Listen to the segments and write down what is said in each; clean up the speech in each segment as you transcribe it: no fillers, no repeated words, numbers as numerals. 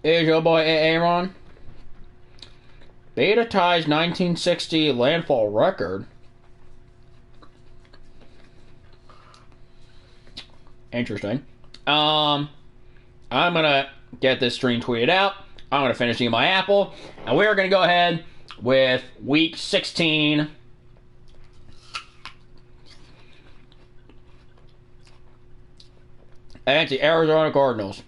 is your boy Aaron. Beta ties 1960 landfall record. Interesting. I'm gonna get this stream tweeted out. I'm gonna finish eating my apple, and we're gonna go ahead with week 16. Against the Arizona Cardinals.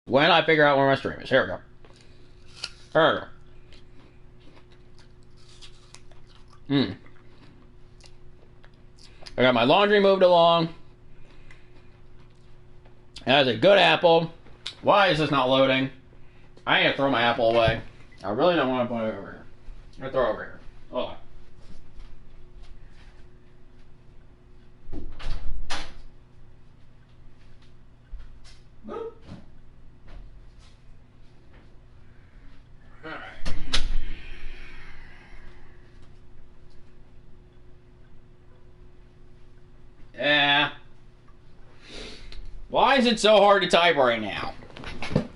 When I figure out where my stream is. Here we go. There we go. I got my laundry moved along. That's a good apple. Why is this not loading? I need to throw my apple away. I really don't want to put it over here. I'm going to throw it over here. Hold on. Yeah. Why is it so hard to type right now?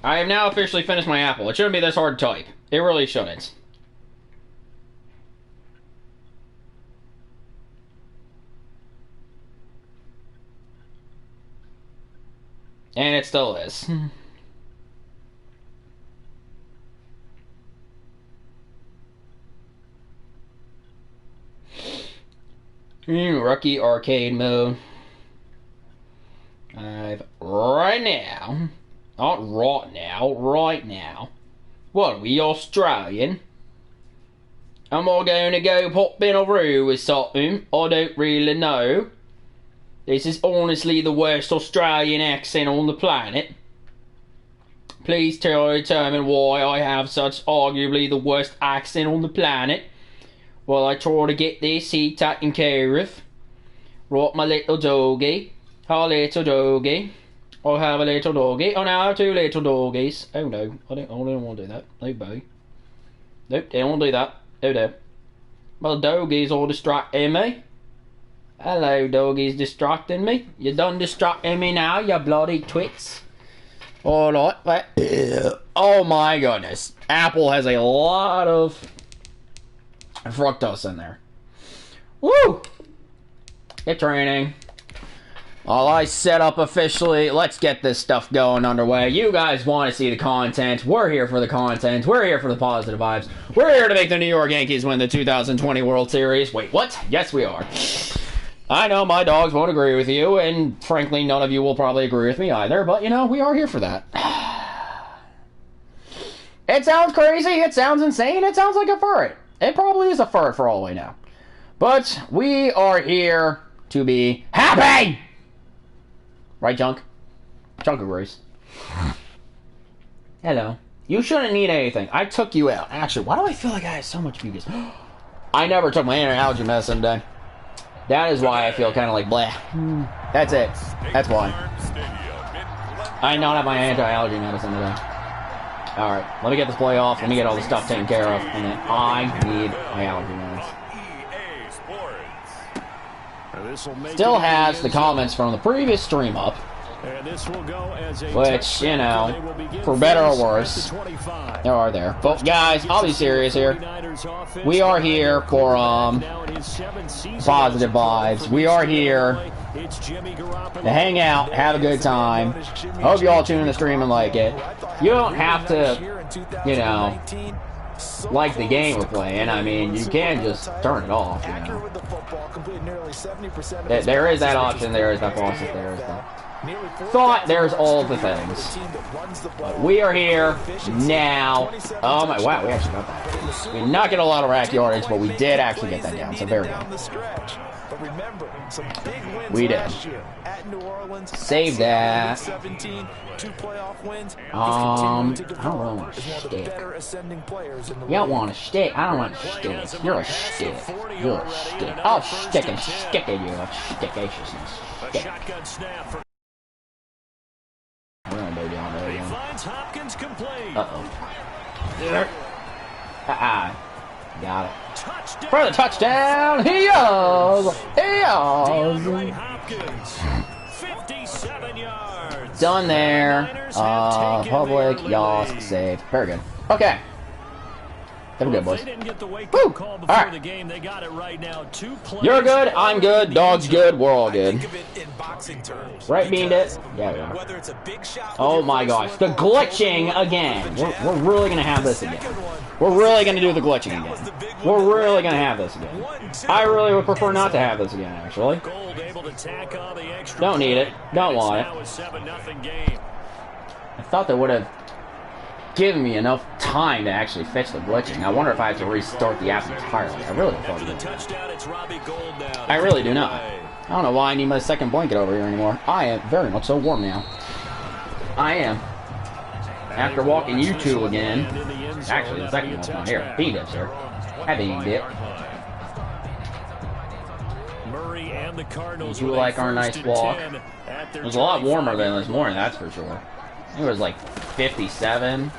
I have now officially finished my apple. It shouldn't be this hard to type. It really shouldn't. And it still is. Rookie arcade mode. Right now. Not right now. Right now. What are we, Australian? Am I going to go pop in a room with something? I don't really know. This is honestly the worst Australian accent on the planet. Please determine why I have such arguably the worst accent on the planet. While I try to get this heat taken care of. Right, my little doggy. Hi, little doggy. I have a little doggy. Oh, now I have two little doggies. Oh no, I don't want to do that. No, boy. Nope, don't want to do that. Oh no. My doggies all distracting me. Hello, doggies distracting me. You done distracting me now, you bloody twits. Alright, oh my goodness. Apple has a lot of fructose in there. Woo! Get training. All I set up officially. Let's get this stuff going underway. You guys want to see the content. We're here for the content. We're here for the positive vibes. We're here to make the New York Yankees win the 2020 World Series. Wait, what? Yes, we are. I know my dogs won't agree with you, and frankly, none of you will probably agree with me either, but, you know, we are here for that. It sounds crazy. It sounds insane. It sounds like a fart. It probably is a fart for all we know. But we are here to be happy! Right, Junk? Junk agrees. Hello. You shouldn't need anything. I took you out. Actually, why do I feel like I have so much mucus? I never took my anti-allergy medicine today. That is why I feel kind of like blah. That's it. That's why. I don't have my anti-allergy medicine today. Alright, let me get this play off. Let me get all the stuff taken care of. And then I need my allergy medicine. Still has the comments from the previous stream up. Which, you know, for better or worse, there are there. But guys, I'll be serious here. We are here for positive vibes. We are here to hang out, have a good time. Hope you all tune in the stream and like it. You don't have to, you know, like the game we're playing. I mean, you can just turn it off, you know. There is that option, there is that faucet, there is that. Thought there's all the things. But we are here now. Oh my, wow, we actually got that. We did not get a lot of rack yardage, but we did actually get that down, so very good. We did. Save that. I don't really want to stick. You don't want to stick. I don't want to stick. You're a stick. You're a stick. I'll stick and stick at you of stickaciousness. Stick. We're gonna go down there again. Uh-oh. Got it. For the touchdown, he is! He is! 57 yards. Done there. Public, Yosk, saved. Very good. Okay. Have a good, boys. Woo! Alright. You're good, I'm good, dog's good, we're all good. Right, beamed it? Yeah, we are. Oh my gosh, the glitching again. We're really gonna have this again. We're really gonna do the glitching again. We're really gonna have this again. I really would prefer not to have this again, actually. Don't need it. Don't want it. I thought they would have given me enough time to actually fix the glitching. I wonder if I have to restart the app entirely. I really don't know. I really do not. I don't know why I need my second blanket over here anymore. I am very much so warm now. I am. After walking you two again. Actually, the second one's not here. Beat it, sir. I beamed it. You do like our nice walk. It was a lot warmer than this morning, that's for sure. It was like 57.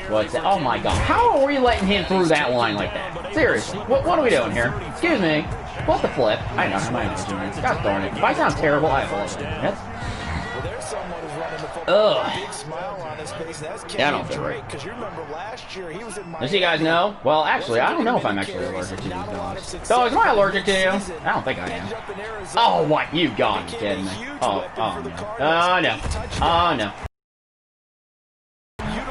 What's that? Oh my god. How are we letting him through that line like that? Seriously. What are we doing here? Excuse me. What the flip? I know how my energy is. God darn it. If I sound terrible, I apologize. Ugh. Yeah, I don't feel right. Does you guys know? Well, actually, I don't know if I'm actually allergic to these dogs. Dogs, am I allergic to you? I don't think I am. Oh, what? You gotta be kidding me. Oh no. Oh, no. Oh, no.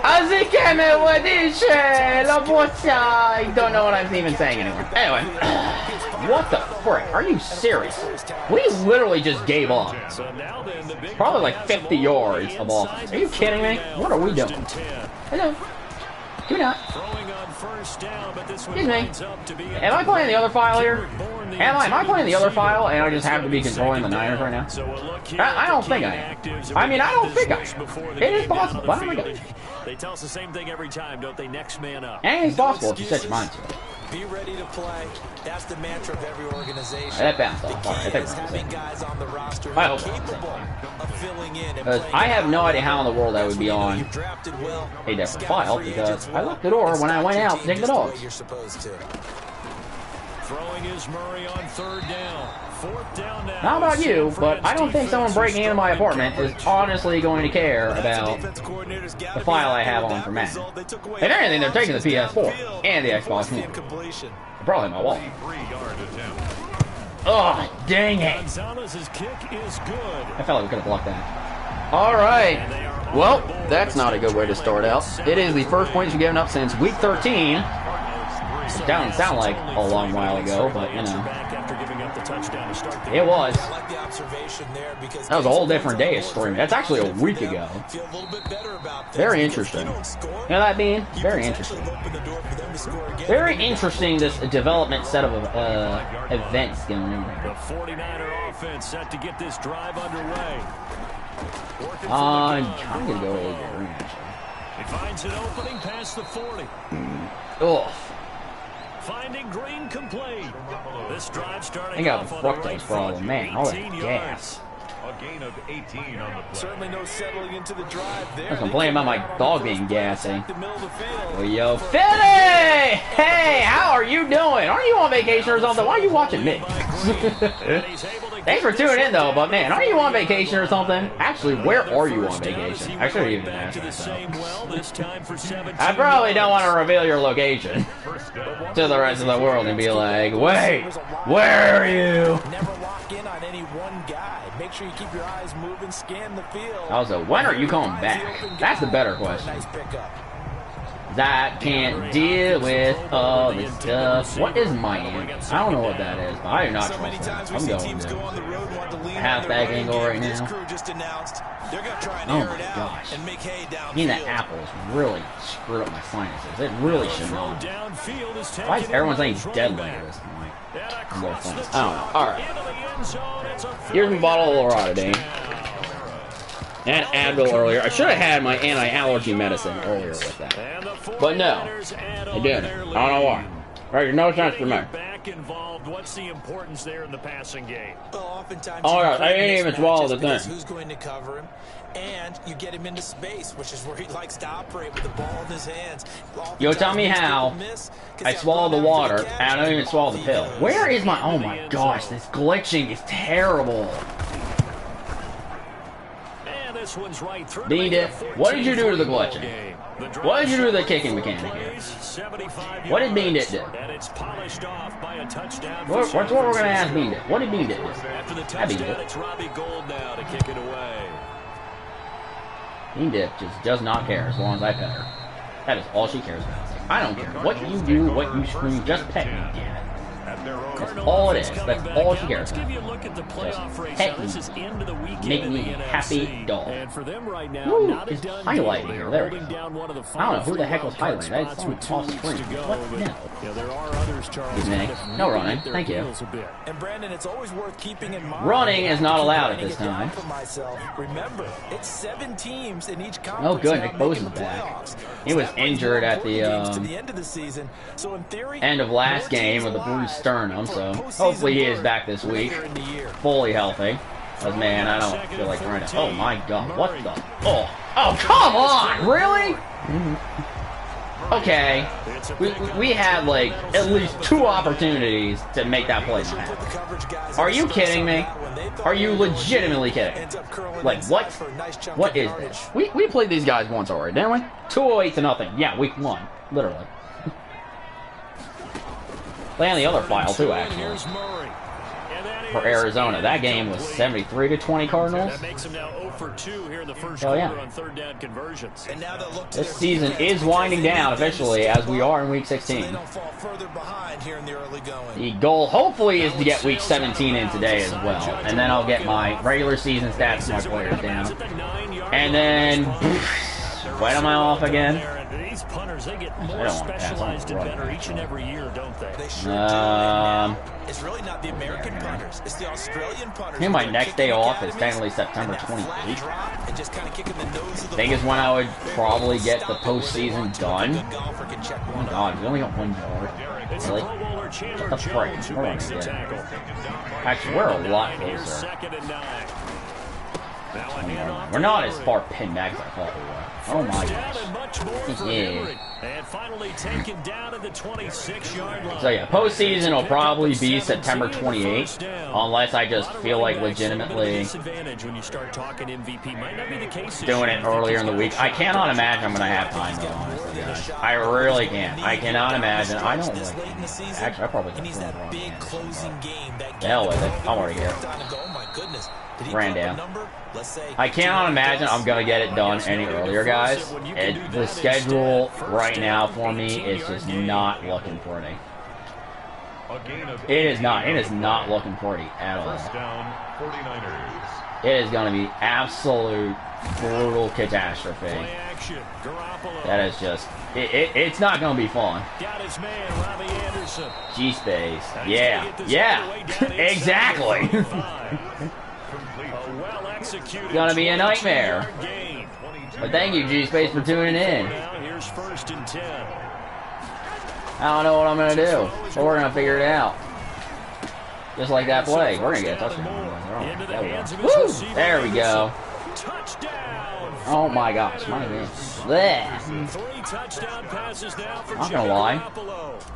Así que me lo dice la bocha. I don't know what I'm even saying anymore. Anyway. What the frick? Are you serious? We literally just gave up. Probably like 50 yards of offense. Are you kidding me? What are we doing? Hello. Do not. Excuse me. Am I playing the other file here? Am I playing the other file and I just happen to be controlling the Niners right now? I don't think I am. I mean, I don't think I am. It is possible. Why don't we go? They tell us the same thing every time, don't they? Next man up. Anything's possible if you set your mind to it. Be ready to play. That's the mantra of every organization. That bounced off. All right, I think we're I hope because I have no idea how in the world I would be on a different file because I locked the door when I went out to take the dogs. Throwing is Murray on third down. Fourth down now. Not about you, but I don't think someone breaking into my apartment is honestly going to care about the file I have on for Madden. If anything, they're taking the PS4 and the Xbox One. Probably my wallet. Oh, dang it. I felt like we could have blocked that. Alright. Well, that's not a good way to start out. It is the first points we've given up since week 13. It doesn't sound like a long while ago, but, you know. It was. That was a whole different day of streaming. That's actually a week ago. Very interesting. You know that, Bean? Very interesting. Very interesting, this development set of events going on. The 49er offense set to get this drive underway. I'm going to go over green, actually. He finds an opening past the 40. Ugh. Finding green complete. This drive starting I got the fructose problem, man. All that gas. A gain of 18 on the play. Certainly no settling into the drive there. I was complaining about my dog being gassy. Well, yo, Philly! Hey, how are you doing? Aren't you on vacation or something? Why are you watching me? Thanks for tuning in, though, but man, aren't you on vacation or something? Actually, where are you on vacation? I should have even asked myself. I probably don't want to reveal your location to the rest of the world and be like, wait, where are you? Never lock in on any one guy. Make sure you keep your eyes moving, scan the field. Also, when are you coming back? That's the better question. That can't deal with all this stuff. What is Miami? I don't know what that is, but I do not trust that. I'm going to halfback angle right now. Oh my gosh. I mean, that apple's really screwed up my sinuses. It really should not. Why is everyone saying deadly at this point? I don't know. Alright. Here's my bottle of Loratadine. And Advil earlier. I should have had my anti-allergy medicine earlier with that. But no, I didn't. I don't know why. Right, no sense to me. quarterback involved, what's the importance there in the passing game? Well, oftentimes Oh, yeah, I didn't even swallow the thing. who's going to cover him, and you get him into space, which is where he likes to operate with the ball in his hands. Yo, tell me how I swallow the water and I don't even swallow the pill. Where is my... Oh my gosh, this glitching is terrible. And this one's right through. Beat it. What did you do to the glitching? What did you do to the kicking mechanic here? What did Bean Dit do? What's what we're going to ask Bean Dit? What did Bean Dit do? After the I beat touchdown, it. it's Robbie Gould now to kick it away. Bean Dit just does not care as long as I pet her. That is all she cares about. I don't care what you do, what you scream, just pet me, damn it. That's all it is. That's all she cares about. Just pet me. Make me a happy dog. Woo, it's highlighting here. There we go. I don't know who the heck was highlighting. I just saw it off screen. What? No. Excuse me. No running. Thank you. And Brandon, it's always worth keeping in mind. Running is not allowed at this time. Remember, it's 7 teams in each conference. Oh, good. Nick Bosa's back. He was injured at the end of the season. So in theory, end of last game with a bruised sternum, so hopefully he is back this week, fully healthy. Because, man, I don't feel like trying to... Oh, my God. What the... Oh, come on! Really? Okay. We had, like, at least 2 opportunities to make that play not happen. Are you kidding me? Are you legitimately kidding? Like, what? What is this? We played these guys once already, didn't we? 208 to nothing. Yeah, week 1. Literally. Play on the other file, too, actually. For Arizona. That game was 73-20 Cardinals. That makes them now 0 for 2 here in the first quarter on third down conversions. This season is winding down officially as we are in week 16. The goal hopefully is to get week 17 in today as well. And then I'll get my regular season stats for my players down. And then... When am I off again? These punters, they get more specialized and better each and every year, don't they? It's really not the American punters. It's the Australian punters. I think my next day off is technically September 28th. I think is when I would probably get the postseason done. Oh my God, we only got 1 yard. Really? What the frick? We're running good. Actually, we're a lot closer. We're not as far pinned back as I thought we were. Oh my gosh. Yeah. And finally taken down at the 26-yard line. So yeah, postseason will probably be September 28th, unless I just feel like legitimately doing it earlier in the week. I cannot imagine I'm going to have time though, honestly, guys. I really can't. I cannot imagine. I don't like it. Actually, I probably could throw it. The hell with it. I'm already here. Ran down. I cannot imagine I'm going to get it done any earlier, guys. The schedule right now for me is just not looking pretty. It is not. It is not looking pretty at all. It is going to be absolute brutal catastrophe. That is just... It's not going to be fun. G-Space. Yeah. Yeah. Exactly. It's gonna be a nightmare. But thank you, G-Space, for tuning in. I don't know what I'm gonna do, but we're gonna figure it out. Just like that play, we're gonna get a touchdown. There we go. Woo! There we go. Oh my gosh, my man. Not gonna lie.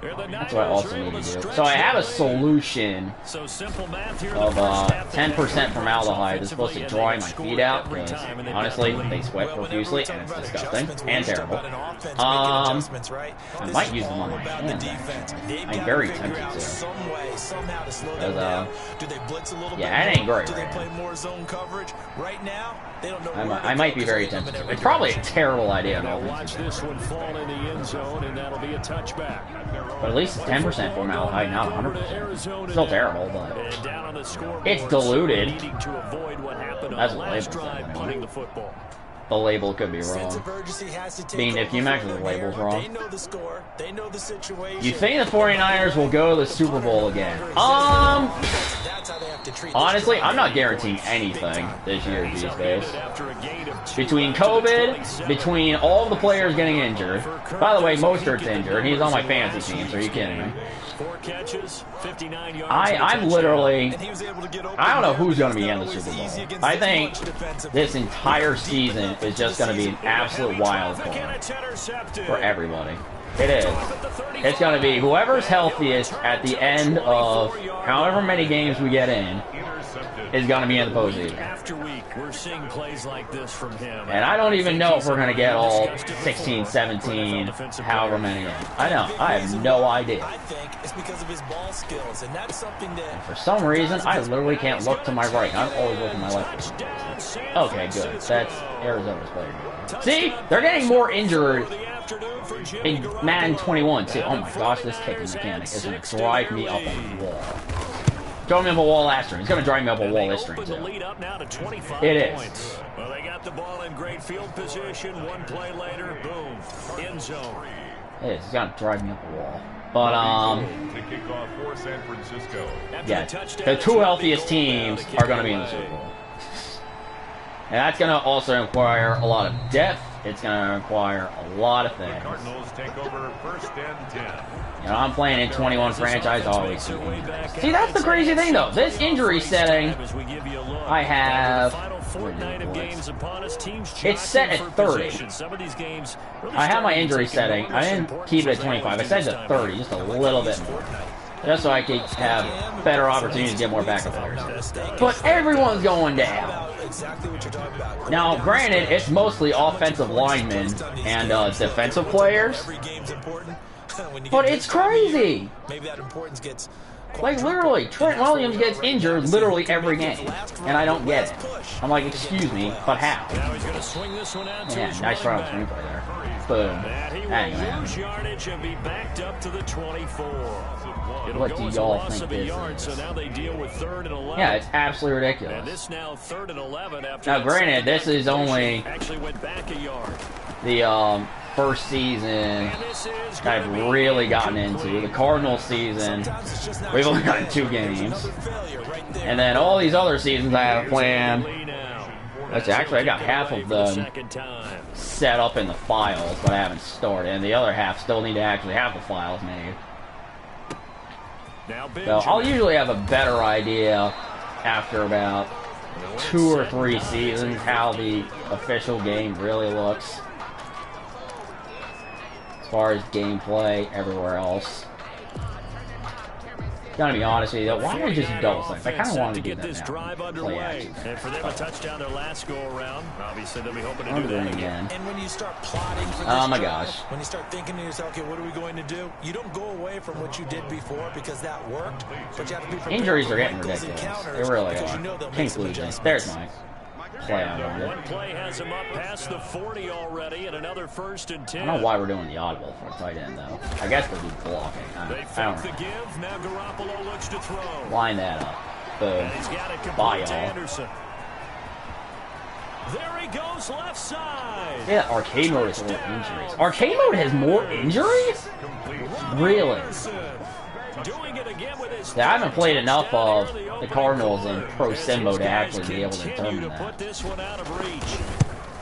That's what I also need to do. So I have a solution of 10% formaldehyde that's supposed to dry my feet out because honestly they sweat profusely and it's disgusting and terrible. I might use them on my hands actually. I'm very tempted to. Yeah, it ain't great right now. I might be very tempted to. It's probably a terrible idea. Watch this one fall in the end zone, and that'll be a touchback. But at least it's 10% formaldehyde, not 100%. Still terrible, but it's diluted. That's what the football. the label could be Sense wrong. of urgency has to take I mean, if over you for imagine the them label's here. wrong. They know the score. They know the situation. You think the 49ers will go to the Super Bowl again? That's how they have to treat this Honestly, drive. I'm not guaranteeing anything this year these days. Between COVID, between all the players getting injured. By the way, Mostert's injured. He's on my fantasy team, so are you kidding me? 4 catches, 59 yards. I'm literally... And he was able to get open I don't know there. who's going to be It's in not the always Super easy Bowl. against I this think much defensive this entire season is just going to be an absolute wild card for everybody. It is. It's going to be whoever's healthiest at the end of however many games we get in is going to be in the postseason. After week, we're seeing plays like this from him. And I don't even know if we're going to get all 16, 17, however many games. I don't. I have no idea. I think it's because of his ball skills, and that's something that For some reason, I literally can't look to my right. I'm always looking to my left. Okay, good. That's Arizona's player. See? They're getting more injured in Madden 21, too. Oh my gosh, this kicking mechanic is going to drive me up a wall. Drove me up a wall last stream. It's going to drive me up a wall this stream, too. It is. Well, they got the ball in great field position. One play later, boom, end zone. It is. It's going to drive me up a wall. But, To kick off for San Francisco. yeah, the two healthiest teams are going to be in the Super Bowl. And that's going to also require a lot of depth. It's going to require a lot of things. Cardinals take over 1st and 10. You know, I'm playing in 21 franchise always. See, that's the crazy thing, though. This injury setting, I have... It's set at 30. I have my injury setting. I didn't keep it at 25. I set it at 30, just a little bit more. Just so I could have better opportunities to get more backup players. But everyone's going down. Now, granted, it's mostly offensive linemen and defensive players. But it's crazy. Like, literally, Trent Williams gets injured literally every game. And I don't get it. I'm like, excuse me, but how? Yeah, nice run of screenplay there. Boom. What do y'all think this is? Yeah, it's absolutely ridiculous. Now, granted, this is only the first season I've really gotten into. The Cardinals season, we've only gotten 2 games. And then all these other seasons I have planned. Actually, I got half of them set up in the files, but I haven't started. And the other half still need to actually have the files made. So I'll usually have a better idea after about 2 or 3 seasons how the official game really looks. As far as gameplay, everywhere else. Gotta be honest with you, though, why don't I just double select? I kind of wanted to do that now. Play action. And for them, a touchdown their last go around. Obviously, they'll be hoping to do that again. And when you start plotting for this Oh my drive, gosh. when you start thinking to yourself, okay, what are we going to do? You don't go away from what you did before because that worked, but you have to be prepared Injuries for are getting wrinkles and ridiculous. counters They really because are. you know they'll make King's some losing. adjustments. There's my play out on it. One play has him up past the 40 already, and another 1st and 10. I don't know why we're doing the audible for a tight end, though. I guess they'll do blocking. I They don't fake the know. give. Now Garoppolo looks to throw. Line that up. Boom. He's got it Bye, complete to y'all. Anderson. There he goes, left side. Yeah, arcade mode has more injuries. Arcade mode has more injuries? Really? Doing it again with his Yeah, I haven't played enough of the Cardinals in Pro Sim mode to actually be able to determine put that. this one out of reach.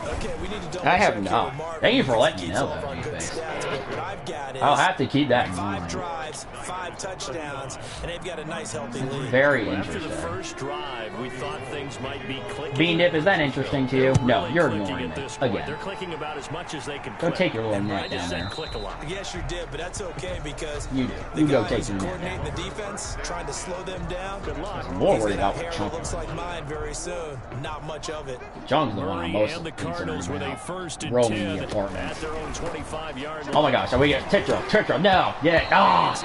Okay, we need to double I have check not. here, Marvin. Thank you for letting me Keeps know off that, on good Blueface. stats, but what I've got is I'll have to keep that in 5 mind. drives, 5 touchdowns, and they've got a nice healthy lead. Very After the interesting. first drive, we thought things might be clicking. Bean Dip, is that interesting to you? No, you're Clicking ignoring at me. this point. They're Again. clicking about as much as they can Go click. take your little And nap I just down said there. click a lot. Yes, you did, but that's okay because You do. the You go guy take who's your nap coordinating down. the defense, trying to slow them down. Good luck. More He's worried gonna about have the hair that chunk. looks like mine very soon. Not much of it. John's the one I'm Murray most and the concerned Cardinals with a about. 1st and Roaming 10 the apartment. at their own 25-yard line. Oh my gosh, are we getting tip drill? Tip drill, no! Yeah,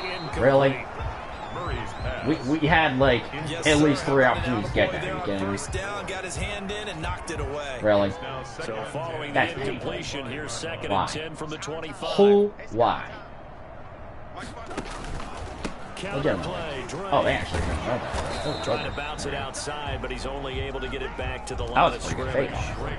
really? Murray's pass. We had like Yes, at sir. least 3 opportunities to get There that. Are you on kidding me? first down, got his hand in and knocked it away. Really? Now So second and following That's the incompletion, here's 2nd Why? and 10 from the 25. Who? Why? counter play. Oh, they actually didn't know that. Trying to bounce it outside, but he's only able to get it back to the That line was of a pretty good scrimmage.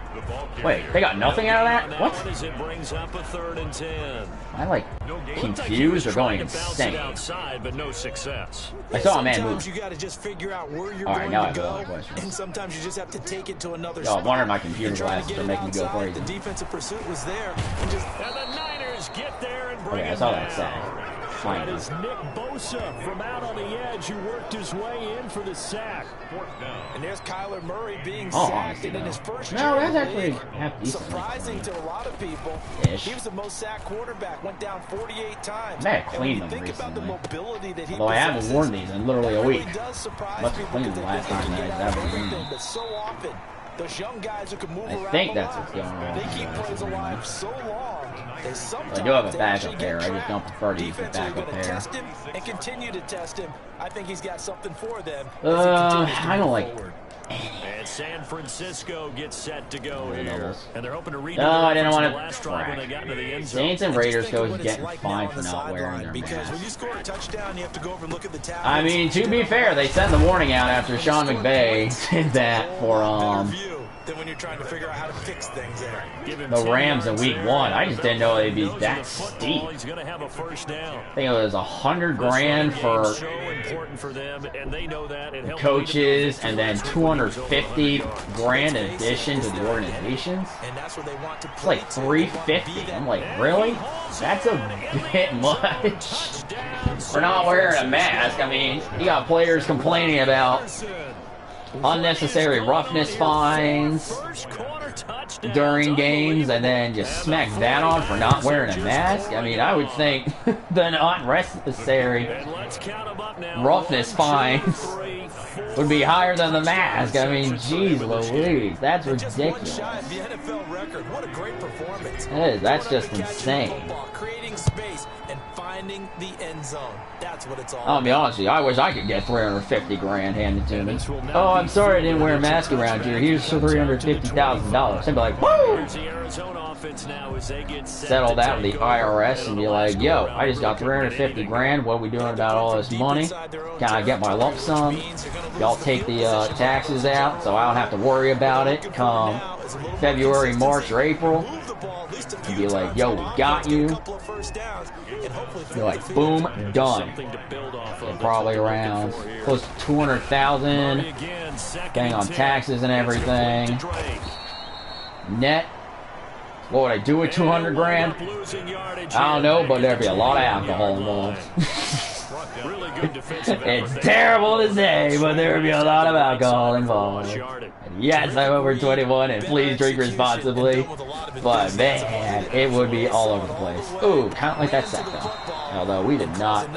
fake. Wait, they got nothing out of that? What? As it brings up a 3rd and 10. Am I like Looked like he confused was or going trying to bounce insane? it outside, but no success. I saw a man Sometimes move. you got to just figure out where you're All right, going now I to have a lot go, of questions. and sometimes you just have to take it to another Yo, I spot. wonder my computer And trying to glasses get are it making me go outside, crazy. The defensive pursuit was there, and just And the Niners get there and bring Okay, I it saw down. that sack. That Fine. is Nick Bosa from out on the edge who worked his way in for the sack. and there's Kyler Murray being Oh, sacked, honestly, and in no. his first No, year that's in the actually league, half decent. surprising to a lot of people. Ish. He was the most sacked quarterback, went down 48 times. May have And when cleaned you them think about the recently. mobility that he Although I haven't possesses, worn these in literally a that week. really does surprise Must have people cleaned because them they last think time they I can was get out of ever everything, in. but so often those young guys who can move I around think a that's lot, what's going on. they keep plays alive so long. They sometimes I do have a they backup actually pair. get I just don't trapped. prefer to use the Defense are backup gonna pair. test him and continue to test him. I think he's got something for them. as he I continues to don't move like. forward. And San Francisco gets set to go Yeah, here. doubles. And they're hoping to read No, I didn't want the to last drive when they got into the end zone. Saints and Just Raiders think of goes what it's getting like fined now for on the not wearing sideline, their because when you masks. score a touchdown, you have to go over and look at the tablets. I mean, to be fair, they sent the warning out after Sean McVay did that for Than when you're trying to figure out how to fix things there. the Rams in week 1. I just didn't know they'd be that steep. He's going to have a first down. I think it was $100 grand for So important for them, and they know that. It helps coaches, and then $250 grand in addition to the organizations. And that's what they want to It's like $350. I'm like, really? That's a bit much for not wearing a mask. I mean, you got players complaining about unnecessary roughness fines during games, and then just smack that on for not wearing a mask. I mean, I would think the unnecessary roughness fines would be higher than the mask. I mean, geez Louise, that's ridiculous. The NFL record. What a great performance. It is. That's just insane. Creating space and finding the end zone. That's what it's all I'll be honest with you, I wish I could get $350 grand handed to me. Oh, I'm sorry I didn't wear a mask around here. Here's $350,000. I'd be like, woo! Settle that with the IRS and be like, yo, I just got $350 grand. What are we doing about all this money? Can I get my lump sum? Y'all take the taxes out so I don't have to worry about it come February, March, or April. And be like, yo, we got you. Be like, boom, done. And probably around close to $200,000, getting on taxes and everything. Net. What would I do with 200 grand? I don't know, but there'd be a lot of alcohol involved. It's terrible to say, but there would be a lot of alcohol involved. And yes, I'm over 21, and please drink responsibly. But man, it would be all over the place. Ooh, kind of like that sack though. Although we did not.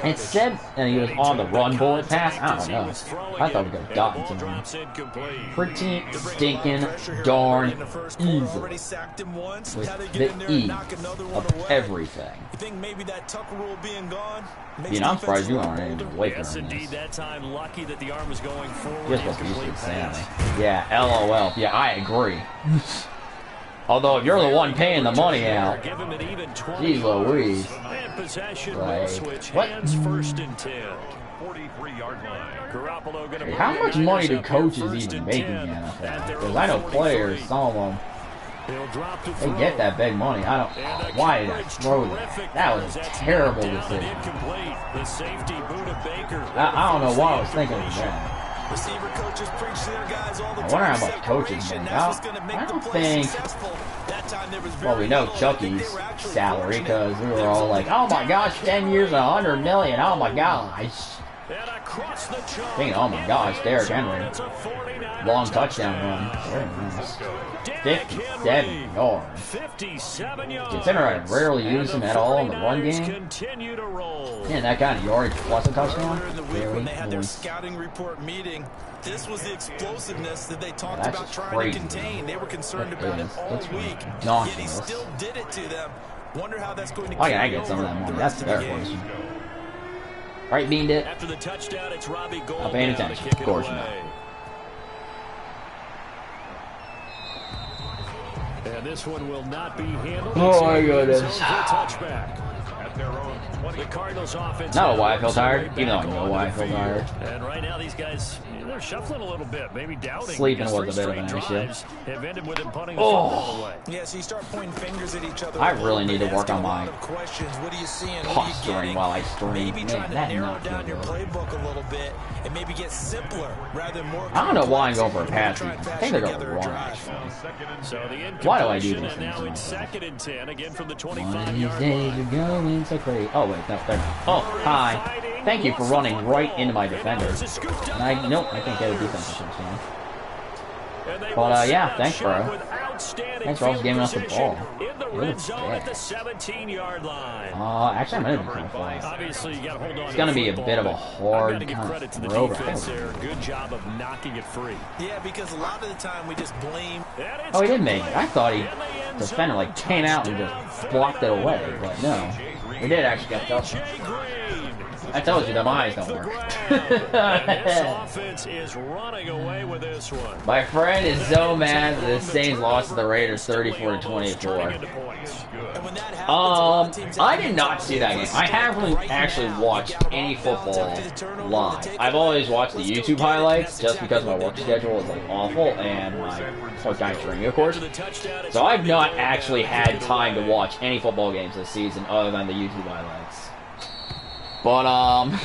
It said that he was on the run bullet pass. I don't know. I thought we could have gotten to him pretty stinking darn easily with the E of everything. You know, I'm surprised you aren't even awake on this. You're supposed to be used to insanity. Yeah, LOL. Yeah, I agree. Although if you're the one paying the money out, geez Louise. Like, what? How much money do coaches even make in the NFL? Because I know players, some of them, they get that big money. I don't. Why did I throw that? That was a terrible decision. I don't know why I was thinking of that. Receiver coaches preach their guys all the I time. wonder how much coaches make. I don't think. Well, we know Chucky's salary because we were all like, "Oh my gosh, 10 years, $100 million! Oh my gosh!" Thinking, "Oh my gosh, Derrick Henry, long touchdown run, very nice, 57 yards." Considering I rarely use him at all in the run game, yeah, that kind of yardage plus a touchdown, very When they had their nice. scouting report meeting, this was the explosiveness that they talked That's about just trying crazy. to contain. They were concerned It about it is. all It's week, yet he nonsense. still did it to them. Wonder how that's going to Why can I carry get some of over that money? the That's rest the of better the game. question. Right, Bean Dip? After the touchdown, it's Robbie Gould. I'm paying now to attention. kick Of course it not. away. And this one will not be handled. Oh my goodness. Touchback. At their own The Cardinals offense. Not why I feel tired, even though I know why I feel tired. And right now, these guys, they're shuffling a little bit, maybe doubting. Sleeping was a bit of an issue. Yeah, so you start pointing fingers at each other. I really need to work on my What do you see and posturing while I stream. Maybe Man, trying to that narrow not down your good. playbook a little bit and maybe get simpler rather than more. I don't know why I'm going for a pass. Try I and think they're going to together a run, drive. actually. So the Why do I do this? and now it's 2nd and 10 again from the One of 25 these yard days line. you're going so crazy. Oh, wait, no, they're not. Oh, hi. Thank you for running right into my defender. And nope, I can't get a defensive touchdown. But, yeah, thanks, bro. Thanks for always giving us the ball. In the red zone at the 17-yard line. Actually, I'm going to be kind of fast. Obviously, you got to hold on. It's going to be a bit of a hard give kind credit of to the throw. defense there. Good job of knocking it free. Yeah, because a lot of the time we just blame. Oh, he did make it. I thought he defender like came out and just blocked it away, but no. He did actually get touched. I told you, the eyes don't work. This offense is running away with this one. My friend is so mad that the Saints lost to the Raiders 34-24. I did not see that game. I haven't actually watched any football live. I've always watched the YouTube highlights just because my work schedule is like awful and my part-time training, of course. So I've not actually had time to watch any football games this season other than the YouTube highlights. But And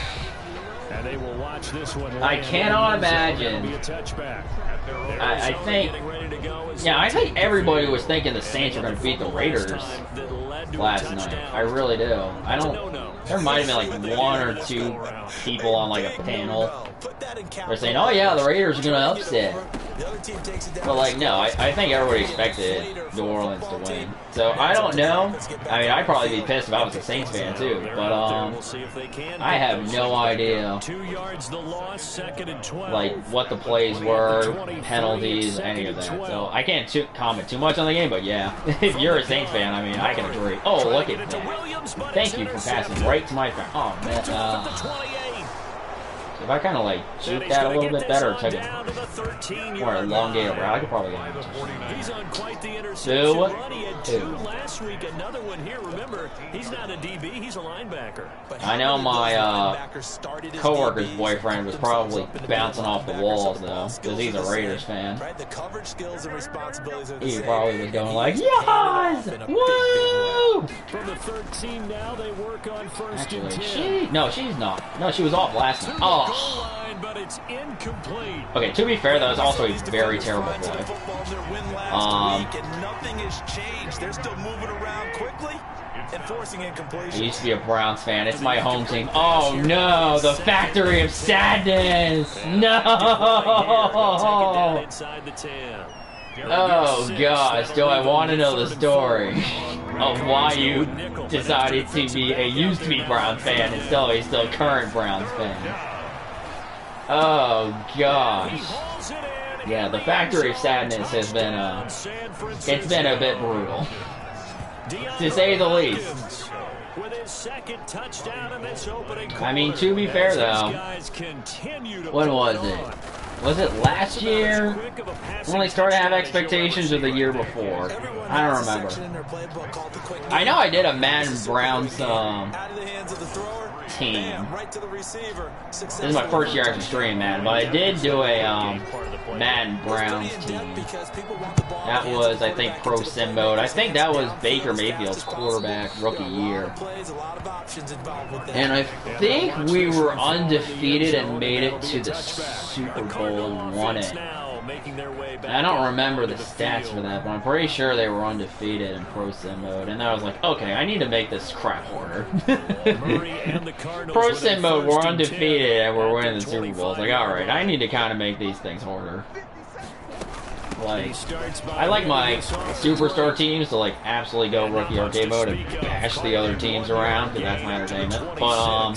they will watch this one. I cannot imagine. I think, yeah, I think everybody was thinking the Saints were going to beat the Raiders last night. I really do. I don't. There might have been like one or two people on like a panel. They're saying, "Oh yeah, the Raiders are going to upset." But like, no, I think everybody expected New Orleans to win. So I don't know. I mean, I'd probably be pissed if I was a Saints fan too. But I have no idea. 2 yards the loss, 2nd and 12. Like what the plays were, penalties, any of that. So I can't comment too much on the game. But yeah, if you're a Saints fan, I mean, I can agree. Oh, look at that! Thank you for passing right to my friend. Oh man. If I kind of like shoot that a little bit better, check it more elongated route, I could probably get it. He's on quite the interception run. He had 2 Two. last week. Another one here. Remember, he's not a DB. He's a linebacker. I know my coworker's boyfriend was probably bouncing off the walls though, because he's a Raiders fan. The coverage skills and responsibilities are the He same. probably was going like, "Yes! Woo!" From the 13 now, they work on 1st and 10. She's not. No, she was off last night. Oh. Goal line, but it's incomplete. Okay, to be fair, that was also a very terrible play. And nothing has changed. They're still moving around quickly and forcing I incompletion. used to be a Browns fan. It's my home team. Oh no, the factory of sadness. No. Inside the 10. Oh gosh, do I want to know the story of why you decided to be a used to be Browns fan and still a still current Browns fan? Oh gosh. Yeah, the factory of sadness has been it's been a bit brutal, to say the least. With his 2nd touchdown in this opening I mean, to be fair though, when was it? Was it last year when they started to have expectations, or the year before? I don't remember. I know I did a Madden Browns team. This is my first year actually streaming Madden, but I did do a Madden Browns team. That was, I think, Pro Sim mode. I think that was Baker Mayfield's quarterback rookie year. And I think we were undefeated and made it to the Super Bowl and won it. I don't remember the stats for that, but I'm pretty sure they were undefeated in Pro Sim mode. And I was like, okay, I need to make this crap harder. Pro Sim mode, we're undefeated and we're winning the Super Bowl. It's like, alright, I need to kind of make these things harder. Like, I like my superstar teams to like absolutely go rookie arcade mode and bash the other teams around, because that's my entertainment. But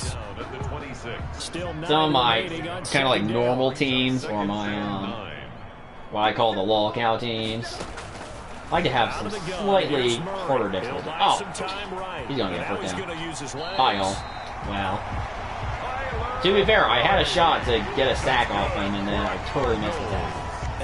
some of my kind of like normal teams, or my what I call the lolcow teams, I like to have some slightly harder difficulty. Oh, he's gonna get put down. Hi, y'all. Wow. To be fair, I had a shot to get a sack off him, and then I totally missed the tackle.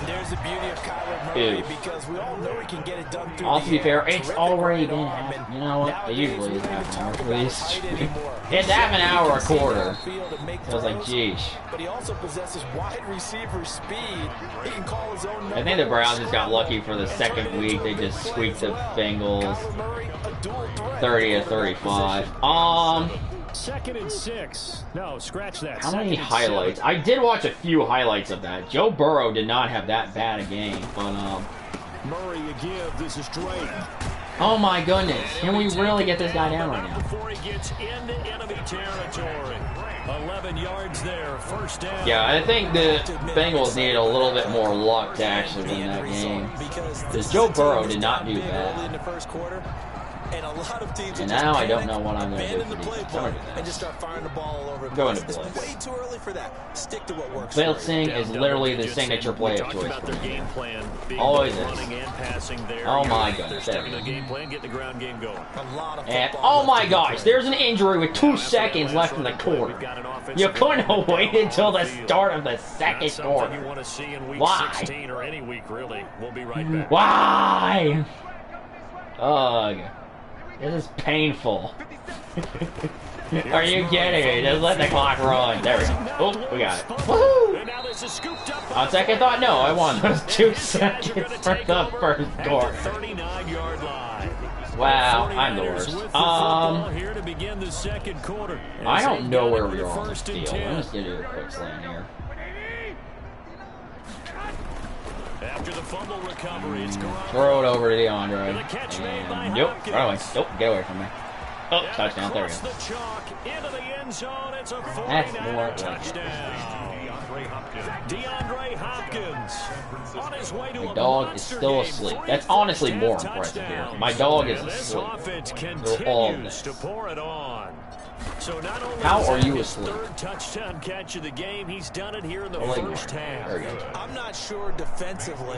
And there's the beauty of Kyler Murray, Ew. because we all know he can get it done through Also, to be the fair, air. it's Terrific already right been arm, and you know what? It nowadays, usually is we don't half an talk hour at about least. height anymore. It's half an hour a He can see quarter. downfield and make I was like, throws, geez. but he also possesses wide receiver speed. He can call his own I think the Browns just got lucky for the second week. They just squeaked the Bengals 30-35. 2nd and 6. No, scratch that. How many 2nd and highlights? 7. I did watch a few highlights of that. Joe Burrow did not have that bad a game, but Murray a give. This is Drake. oh my goodness, can we really get this guy down right now? Before he gets into enemy territory. 11 yards there. First down. Yeah, I think the Bengals needed a little bit more luck to actually win that game. Because Joe Burrow did not do bad. And now I don't know what I'm going to do for defense. I'm going to do and just this. start firing the ball all over. Go into It's blitz. way too early for that. Stick to what works. Blitzing is literally the signature play of Talked choice about for their me. game plan being Always is. running and passing there. Oh my They're goodness, sticking there to we the game plan, get the ground game going. A lot of And football oh my left to be gosh, played. there's an injury with 2 seconds left in the quarter. You couldn't have waited until the start of the second You quarter. want to see in week Why? 16 or any week really. We'll be right back. Why? Ugh. This is painful. Are you kidding me? Just let the clock run. There we go. Oh, we got it. Woohoo! And now this is scooped up On second thought, no, I won those 2 seconds for the first at the quarter. 39-yard line. Wow, I'm the 49ers worst. with the football here to begin the second quarter. I don't know where we are are on this deal. I'm just gonna do a quick slant here. After the fumble recovery, it's Garoppolo. Throw it over to DeAndre. And nope, run away. Nope, get away from me. Oh, touchdown. There we Across go. the chalk, into the end zone. It's a That's 49er more like touchdown. DeAndre Hopkins on his way to My a dog is monster still game. asleep. 3 That's honestly first more and impressive here. touchdowns. My dog is And this asleep. offense Through all continues this. to pour it on. So not only How is are that you his asleep? 3rd touchdown catch of the game, he's done it here in the Oh, wait, first half. there we go. I'm not sure defensively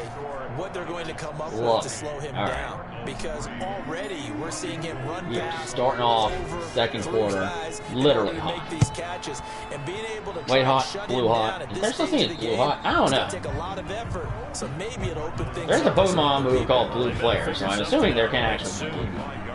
what they're going to come up Look. with to slow him All right. down. Because already we're seeing him run Yeah, past starting off over second 3 quarter, guys in literally order to hot. make these catches. And being able to White try and hot, shut blue him hot. down at Is this there such stage thing of as the blue game, hot? I don't it's know. gonna take a lot of effort. So maybe it'll open things There's a up for some Pokemon other move people. called Blue Flare, so I'm assuming there can actually be blue.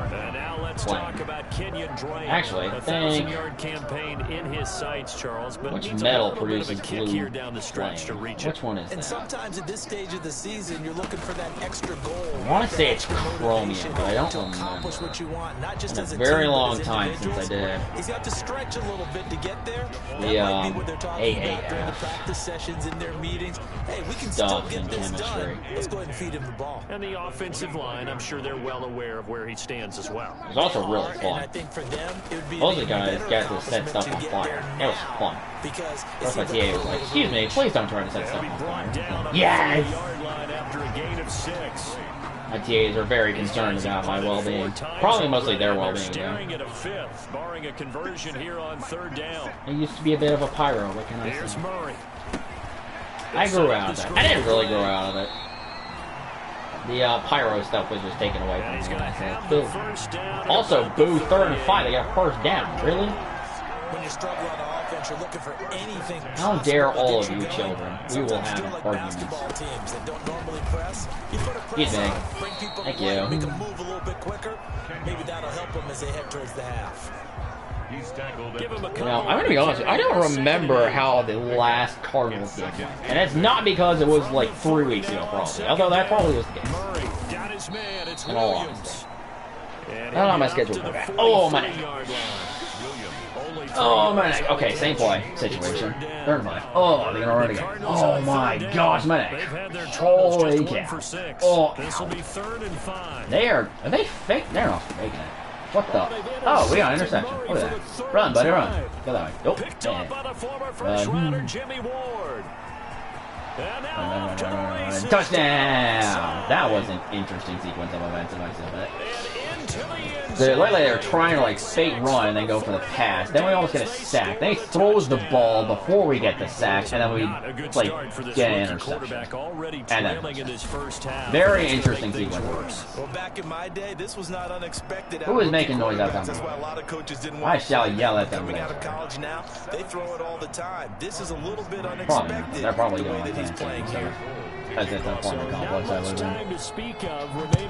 And now let's Flame. talk about Kenyon Drake. Actually, I a think- 1,000-yard campaign in his sights, Charles. But Which needs a metal little bit of a produces kick blue here down the stretch to flame? reach Which it. one is And that? sometimes at this stage of the season, you're looking for that extra goal. I want to say it's Extra chromium, motivation but I don't to accomplish remember. what you want, not just Been as a a very team, but long as time since I individuals. did. He's got to stretch a little bit to get there. That The, might be what they're talking about during the AAF practice sessions in their meetings. Hey, we can stuff still in get this chemistry. done. Let's go ahead and feed him the ball. And the offensive line, I'm sure they're well aware of where he stands as well. It was also really And fun. I think for them, it would be Both an the guys even got better to set stuff on accomplishment to fire. get there It was now, fun. because Plus it's my even TA was better like, to excuse me, lose. please don't try to set They'll stuff be on brought fire. down on Yes! the 40-yard line after a gain of 6. My TAs are very concerned about my well-being. Probably mostly their well-being, though. Staring at a 5th, barring a conversion here on 3rd down. I used to be a bit of a pyro, what can I Here's say? Murray. I grew out of that. I didn't really grow out of it. The pyro stuff was just taken away And from he's me. going to I said, have the boo. first down. Also, boo, 3rd and 5, they got a first down. Really? When you struggle on offense, you're looking for anything. How dare possible to all get of you going. children. We will Sometimes have you do like arguments. basketball teams that don't normally press. You put a He's press big. on, bring people Thank away, you. make them move a little bit quicker. Maybe that'll help them as they head towards the half. He's tackled Give him a You couple. know, I'm gonna be honest with you, I don't remember how the last Cardinals game went. And it's not because it was like 3 weeks ago, probably. Although that probably was the case. Murray down his man. It's In all Williams. honesty. And I don't have my he'll get schedule out to back. the Oh, my neck. 43-yard line. Only Oh, 3 my yards. neck. Okay, same play situation. 3rd and 5. Oh, they're gonna run again. Oh my gosh, my They've neck. had their turnovers Holy just 1 cow. for 6. Oh, This will ow. be 3rd and 5. Are they fake? They're not faking it. What the? Oh, we got an interception. Look at that. Run, buddy, run. Go that way. Nope. Picked up by the former first rounder Jimmy Ward. And now off to the races. Touchdown! That was an interesting sequence of events, if I said that. And into the end So zone. lately they were trying to like fake run and then go for the pass. Then we almost get a sack. Then he throws the ball before we get the sack, and then we Not a good like start for this get an rookie interception. quarterback already And then trailing in this first half. Very That's gonna interesting make things sequence. worse. Well, back in my day, this was not unexpected. Who was making noise out there? That's why a lot of coaches didn't I want shall yell at them coming out later. of college now. They throw it all the time. This is a little bit Probably. unexpected. They're probably the way doing that he's like playing that. here. Because it's an apartment complex I live in.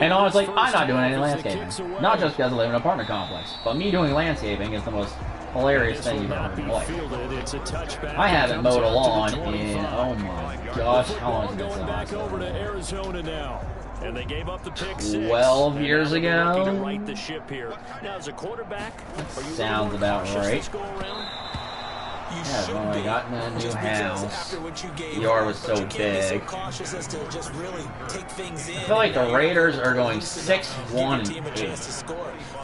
And honestly, I'm not doing any landscaping. Not just because I live in an apartment complex, but me doing landscaping is the most hilarious thing you've ever heard in life. I haven't mowed a lawn in, oh my gosh, how long has it been since I over to Arizona now. And they gave up the pick 12 years ago? To right the ship here. Now, as a quarterback, sounds about right. Yeah, when I got in a new house, the yard was so big. I feel like the Raiders are going 6-1 and 8.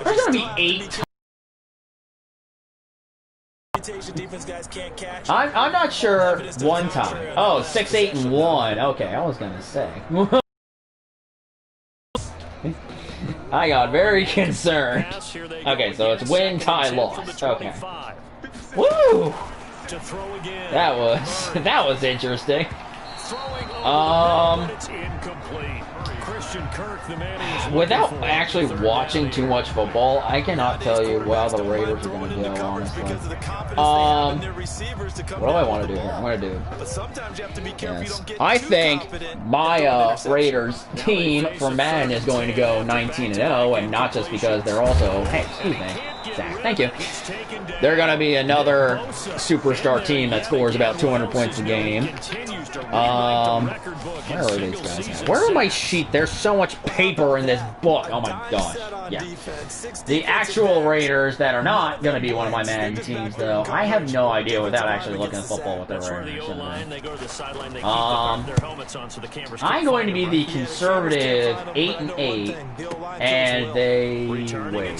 There's gonna be 8. I'm not sure one time. Oh, 6-8 and 1. Okay, I was gonna say. I got very concerned. Okay, so it's win, tie, loss. Okay. Woo! That was interesting. Without actually watching too much football, I cannot tell you how the Raiders are going to do, honestly. What do I want to do here? I'm going to do... Yes. I think my Raiders team for Madden is going to go 19-0, and not just because they're also... Hey, excuse me. Zach, thank you. They're going to be another superstar team that scores about 200 points a game. Where are these guys now? Where are my sheet? There's so much paper in this book. Oh my gosh. Yeah. The actual Raiders that are not going to be one of my Madden teams, though, I have no idea without actually looking at football what their Raiders should be. I'm going to be the conservative 8-8, and they... Wait,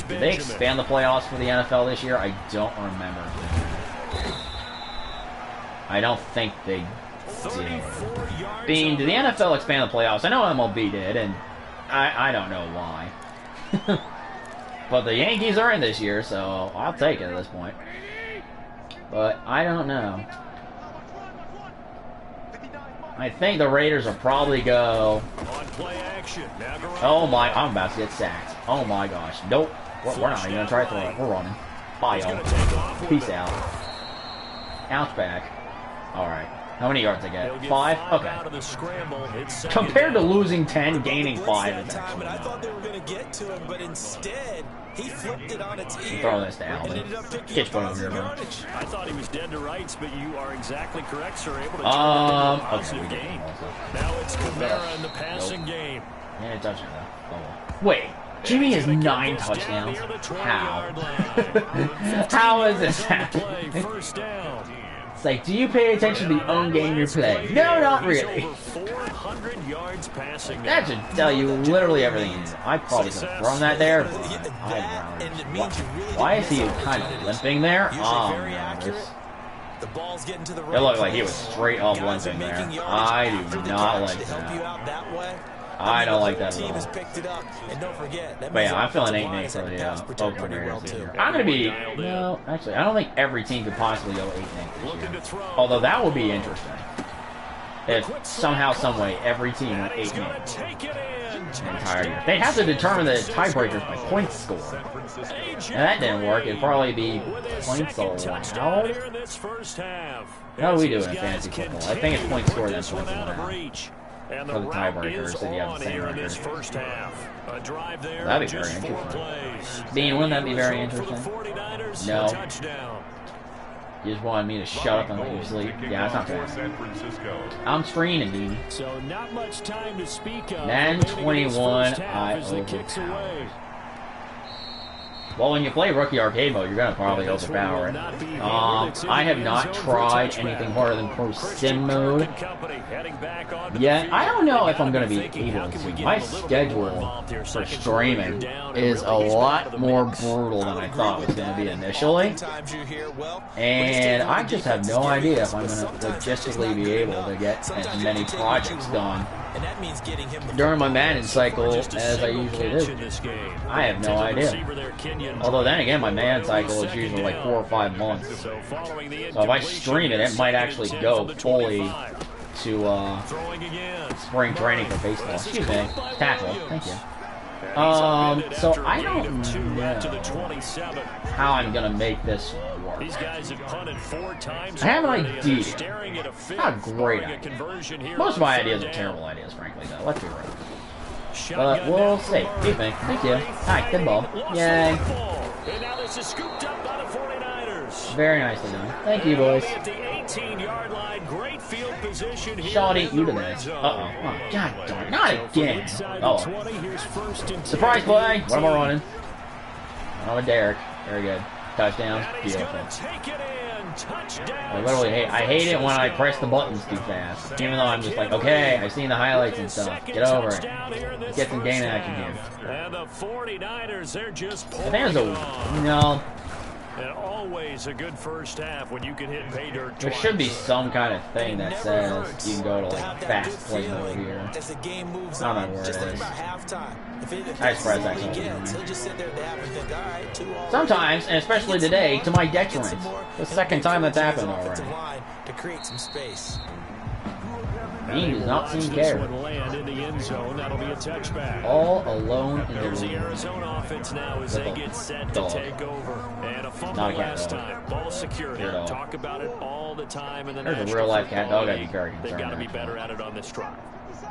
did they expand the playoffs for the NFL this year? I don't remember. I don't think they did. Did the NFL expand the playoffs? I know MLB did, and I don't know why. But the Yankees are in this year, so I'll take it at this point. But I don't know. I think the Raiders will probably go... Oh my, I'm about to get sacked. Oh my gosh. Nope. We're not even going to try to throw it. We're running. Bye, y'all. Peace out. Ouch back. Alright. How many yards I get? 5? Okay. Compared to losing 10, gaining 5 is actually I thought they were going to get to him, but instead, he flipped it on its ear. Throw this to Alvin. Get one over here, man. I thought he was dead to rights, but you are exactly correct, sir. Able to okay, game. Now it's Kamara in the passing game. Yeah, touchdown though. Oh. Wait. Jimmy has 9 touchdowns. How? How is this happening? It's like, do you pay attention to the own game you're playing? No, not really. That should tell you literally everything you need. I probably could have thrown that there, but why is he kind of limping there? Oh, man. It looked like he was straight up limping there. I do not like that. I don't like that at all. But yeah, I'm feeling 8-8 for the Oakland Raiders this year. I'm going to be... No, actually, I don't think every team could possibly go 8-8 this year. Although that would be interesting. If somehow, someway, every team went 8-8 the entire year. They'd have to determine the tiebreakers by points score. And that didn't work. It'd probably be points allowed. How do we do it in fantasy football? I think it's points scored and points allowed. For the tiebreakers, and you have the same record. That'd be very interesting. Dean, wouldn't that be very interesting? No. You just wanted me to shut up and let you sleep. Yeah, that's not bad. I'm screening, Dean. So not much time to speak of. Madden 21, I overpowered. Well, when you play Rookie Arcade Mode, you're going to probably overpower it. I have not tried anything harder than Pro Sim Mode yet. I don't know if I'm going to be able to. My schedule for streaming is a lot more brutal than I thought it was going to be initially. And I just have no idea if I'm going to logistically be able to get as many projects done during my Madden cycle as I usually do. I have no idea. Although then again, my Madden cycle is usually like 4 or 5 months. So if I stream it, it might actually go fully to spring training for baseball. Excuse me. Tackle. Thank you. So I don't know how I'm gonna make this work. These guys have punted 4 times. I have an already, idea. staring at a Not a great idea. conversion here. Most of my ideas are terrible ideas, frankly, though. Let's be real. But we'll see. Evening. Thank you. Hi, good ball. Yay. And now this is scooped up by the 49ers. Very nicely done. Thank you, boys. At the 18-yard line, great field position here. Shot eat you today. Uh-oh. Oh, God darn it. Not again. Oh. Surprise play. What am I running? Oh, Derek. Very good. Touchdown. Beautiful. I literally hate it when I press the buttons too fast. Even though I'm just like, okay, I've seen the highlights and stuff. Get over it. Let's get some game action here. And the 49ers, they're just I think there's a... No. And always a good first half when you can hit pay dirt There should be some kind of thing that says you can go to like fast play mode here. I don't know where it is. I surprised that. Sometimes, and especially today, to my detriment. The second time that's happened already. He does not seem to care. All alone in the room. The Arizona offense now as they get set to take over. And a fumble last time. Ball security. Talk about it all the time in the national. There's a real life cat dog I'd be very concerned. They've got to be better at it on this drive.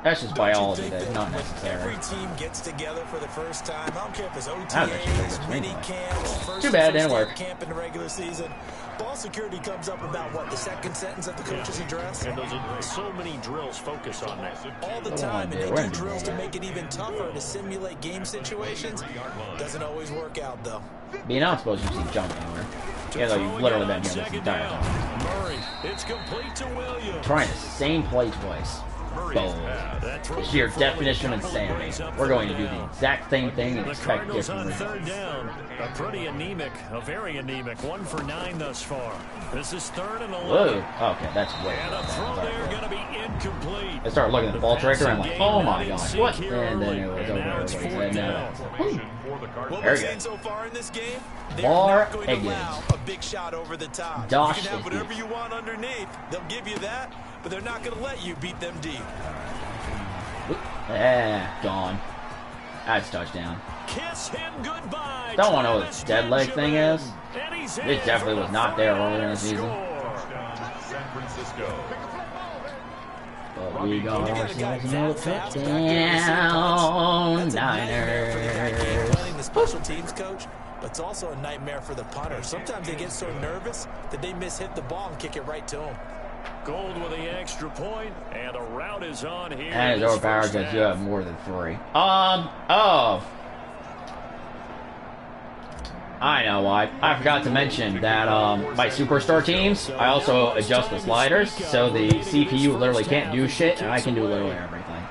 That's just biology. That's not necessary. Every team gets together for the first time. I don't care if it's OTAs, mini camps, too bad it didn't work. Camp in the regular season. Ball security comes up about what, the second sentence of the coach's address? And those are so many drills focus on that. All the time, and they do drills to make it even tougher to simulate game situations. Doesn't always work out, though. You're not supposed to see jump anywhere. Yeah, though you've literally been here this entire time. Murray, it's complete to Williams. Trying the same play twice. Bold. It's your definition of insanity. We're going to do the exact same thing and expect different results. Down. A pretty anemic, a very anemic 1 for 9 thus far. This is 3rd and 11. Whoa. Okay, that's way And a throw there going to be incomplete. I started looking at the ball tracker and I'm like, oh my gosh, what? And then it was over everybody's head now. What we've seen so far in this game, they're Bar not going to allow a big shot over the top. Dosh you can have whatever you want underneath. They'll give you that, but they're not going to let you beat them deep. Gone. That's touchdown. Kiss him goodbye. Don't want to know what this dead leg thing is. It definitely was not there earlier in the season. San Francisco. But we got ourselves another touchdown. Niners. Running the special teams coach, but it's also a nightmare for the punter. Sometimes they get so nervous that they hit the ball and kick it right to them. Gold with the extra point, and the route is on here. And it's overpowered because you have more than 3. I know why. I forgot to mention that my superstar teams, I also adjust the sliders, so the CPU literally can't do shit, and I can do literally everything.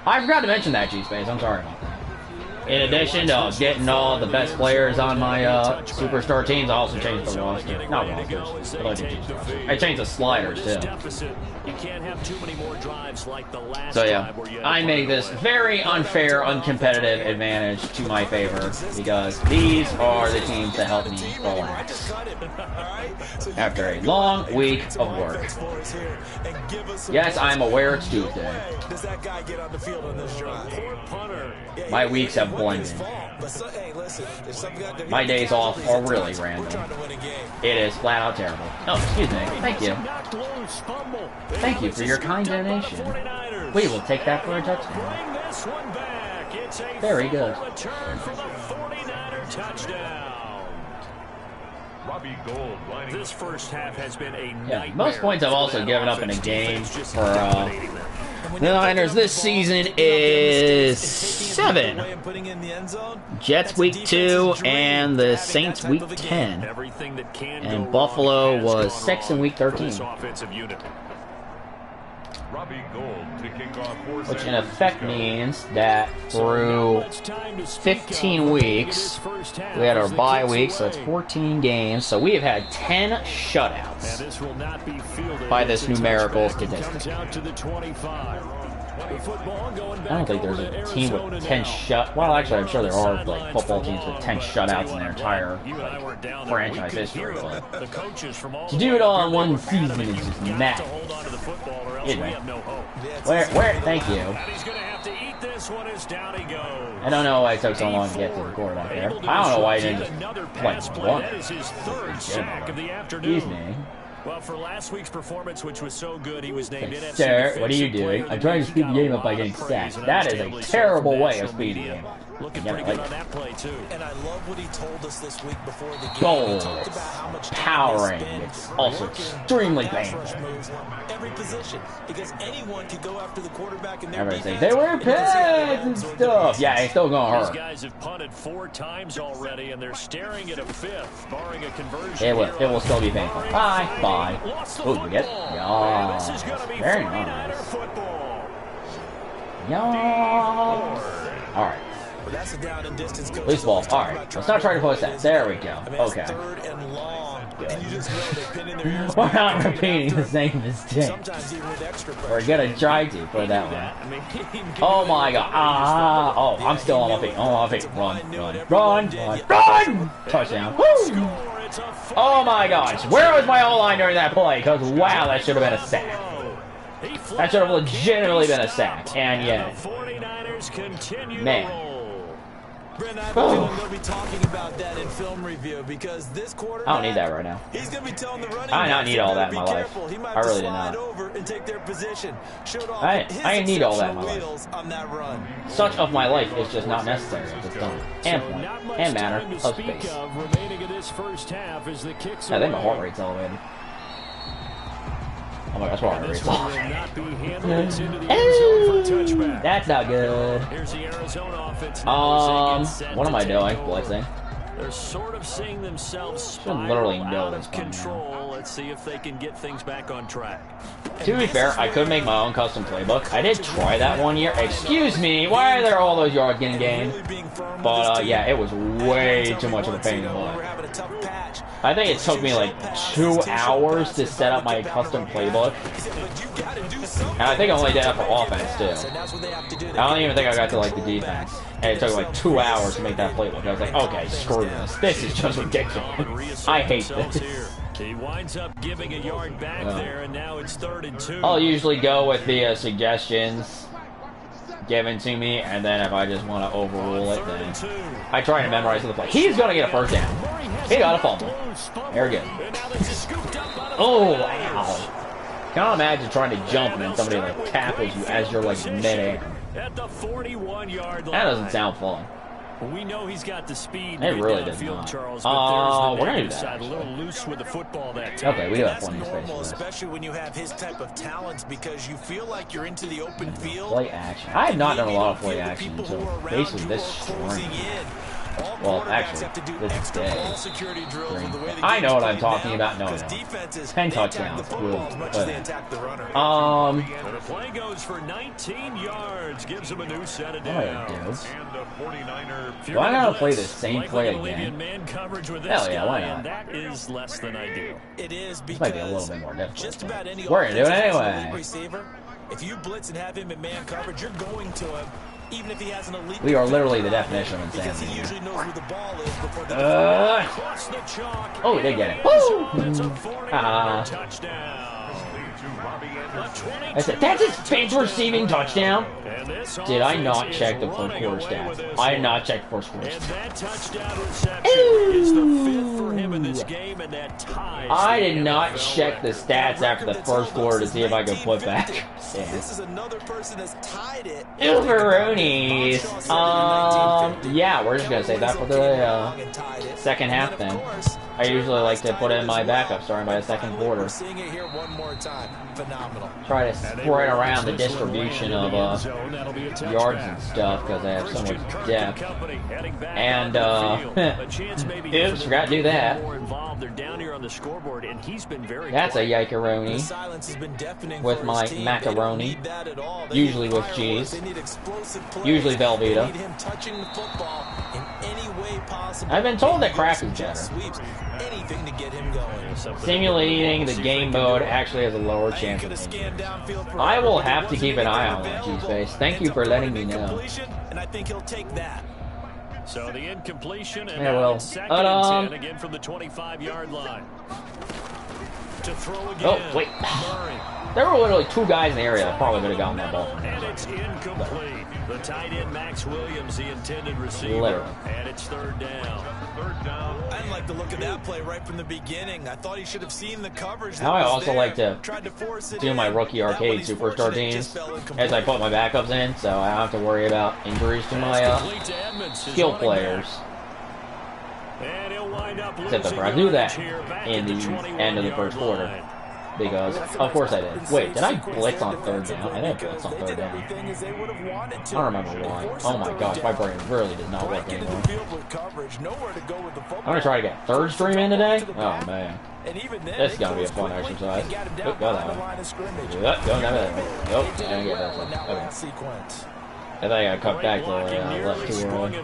I forgot to mention that, G-Space. I'm sorry about that. In addition to getting all the best players on my superstar teams, I also changed the roster. Not rosters, but I did change the roster. I changed the sliders, too. So yeah, I make this very unfair, uncompetitive advantage to my favor, because these are the teams that help me relax after a long week of work. Yes, I'm aware it's Tuesday. My weeks have blended. My days off are really random. It is flat out terrible. Oh, excuse me. Thank you. Thank you for your kind donation. We will take that for a touchdown. Very good. This first half has been a nightmare. Most points I've also given up in a game for the Niners this season is 7. Jets week 2 and the Saints week 10. And Buffalo was 6 in week 13. Which in effect means that through 15 weeks, we had our bye week, so it's 14 games. So we have had 10 shutouts by this numerical statistic. I don't think there's a team with 10 well, actually, I'm sure there are like football teams with 10 shutouts in their entire like, franchise history. But to do it all in one season is just mad. Anyway, where? Thank you. I don't know why it took so long to get to the quarterback there. I don't know why he didn't just like run. Excuse me. Well, for last week's performance, which was so good, he was named NFC. Sir, what are you doing? I'm trying to speed the game up by getting sacked. That is a terrible way of speeding the game up. Looking pretty good on that play, too. And I love what he told us this week before the game. Goal. Powering. It's also extremely painful. Every position, because anyone could go after the quarterback in their Everybody say they wear pads and stuff. Yeah, it's still gonna hurt. These guys have punted 4 times already, and they're staring at a 5th, barring a conversion. It will still be painful. Bye. Oh, you get it? Yeah. Very nice. Yeah. All right. That's a down and distance coach. Loose ball. All right. Let's not try to push that. There we go. Okay. Third and long. And you just know they're pinning their ears. We're not repeating the same mistake. Sometimes even with extra pressure. We're gonna try to for that one. Oh my god. Oh, I'm still on my feet. Run! Touchdown. Woo! Oh my gosh. Where was my O-line during that play? Because wow, that should have been a sack. That should have legitimately been a sack. And yet. Man. Brent, I have a feeling they'll be talking about that in film review because this quarterback, I don't need that right now. He's going to be telling the running I do not need all that in my life. I really do not. Over and take their position. I need all that in my life. On that run. Such of my life is just not necessary at this time. And point. And matter of space. I think my heart rate's elevated. Oh my gosh, my heart rate's elevated. That's not good. What am I doing? Blitzing. They're sort of seeing themselves spiral literally out of control. Let's see if they can get things back on track. To be fair, I could make my own custom playbook. I did try that one year. Excuse me, why are there all those yards getting gained? But yeah, it was way too much of a pain in the butt. I think it took me like 2 hours to set up my custom playbook. And I think I only did that for offense too. I don't even think I got to like the defense. And it took like 2 hours to make that playbook. I was like, okay, screw this. This is just ridiculous. I hate this. He winds up giving a yard back there, and now it's 3rd and 2. I'll usually go with the suggestions given to me, and then if I just want to overrule it, then I try to memorize the play. He's going to get a first down. He got a fumble. Very good. Oh, ow. Can you imagine trying to jump and then somebody like tackles you as you're like mid-air? At the 41-yard line. That doesn't sound fun. We know he's got the speed. It really does field, not. Charles, but we're gonna do that. A little loose with the football that time. Okay, we do have plenty of space for this. Especially when you have his type of talents, because you feel like you're into the open field. Play action. I have not done a lot of play action until basically this spring. Well, actually, this day. I know what I'm talking about. No, 10 touchdowns. The play goes for 19 yards. Gives him a new set of downs. Do I gotta play the same play again? Hell yeah, why not? That is less than ideal. It is because this might be a little bit more difficult. Just about any we're gonna do it anyway. Receiver, if you blitz and have him in man coverage, you're going to him. Even if he has an elite, we are literally the definition of insanity. He usually knows where the ball is before the oh, they get it. Woo! I said, that's his fifth receiving touchdown. Did I not check the first quarter stats? I did not check the first quarter stats. That touchdown reception is the 5th for him in this game, and that ties. I did not check the stats after the first quarter to see if I could put back. This is another person that's tied it. Ilveroonies. Yeah, we're just gonna save that for the second half then. I usually like to put in my backup starting by the second quarter. Seeing it here one more time. Phenomenal. Try to spread around the distribution of yards and stuff because I have so much depth. And oops, forgot to do that. That's a yikeroni with my macaroni, usually with cheese, usually Velveeta. possible. I've been told that craft is better. Sweeps, anything to get him going. Simulating the game mode actually has a lower chance of injuries. I will have to keep an eye on that, G-Space. Thank you for letting me know. And I think he'll take that. So the incompletion, and yeah, now well, it's second and 10 again from the 25-yard line. To throw again. Oh, wait. There were literally two guys in the area that probably would have gotten that ball from And him. it's incomplete. The tight end, Max Williams, the intended receiver. Literally. And it's third down. I didn't like the look of that play right from the beginning. I thought he should have seen the coverage. Now I also like to do my rookie arcade superstar teams as I put my backups in, so I don't have to worry about injuries to my skill players. Except if I do that in the end of the first quarter. Because, of course I did. Wait, did I blitz on third down? I didn't blitz on third down. I don't remember why. Oh my gosh, my brain really does not work anymore. I'm gonna try to get third stream in today? Oh man. This is gonna be a fun exercise. Oh, go that way. Do that, go that way. Nope, I didn't get that one. Okay. I think I cut back to left too early.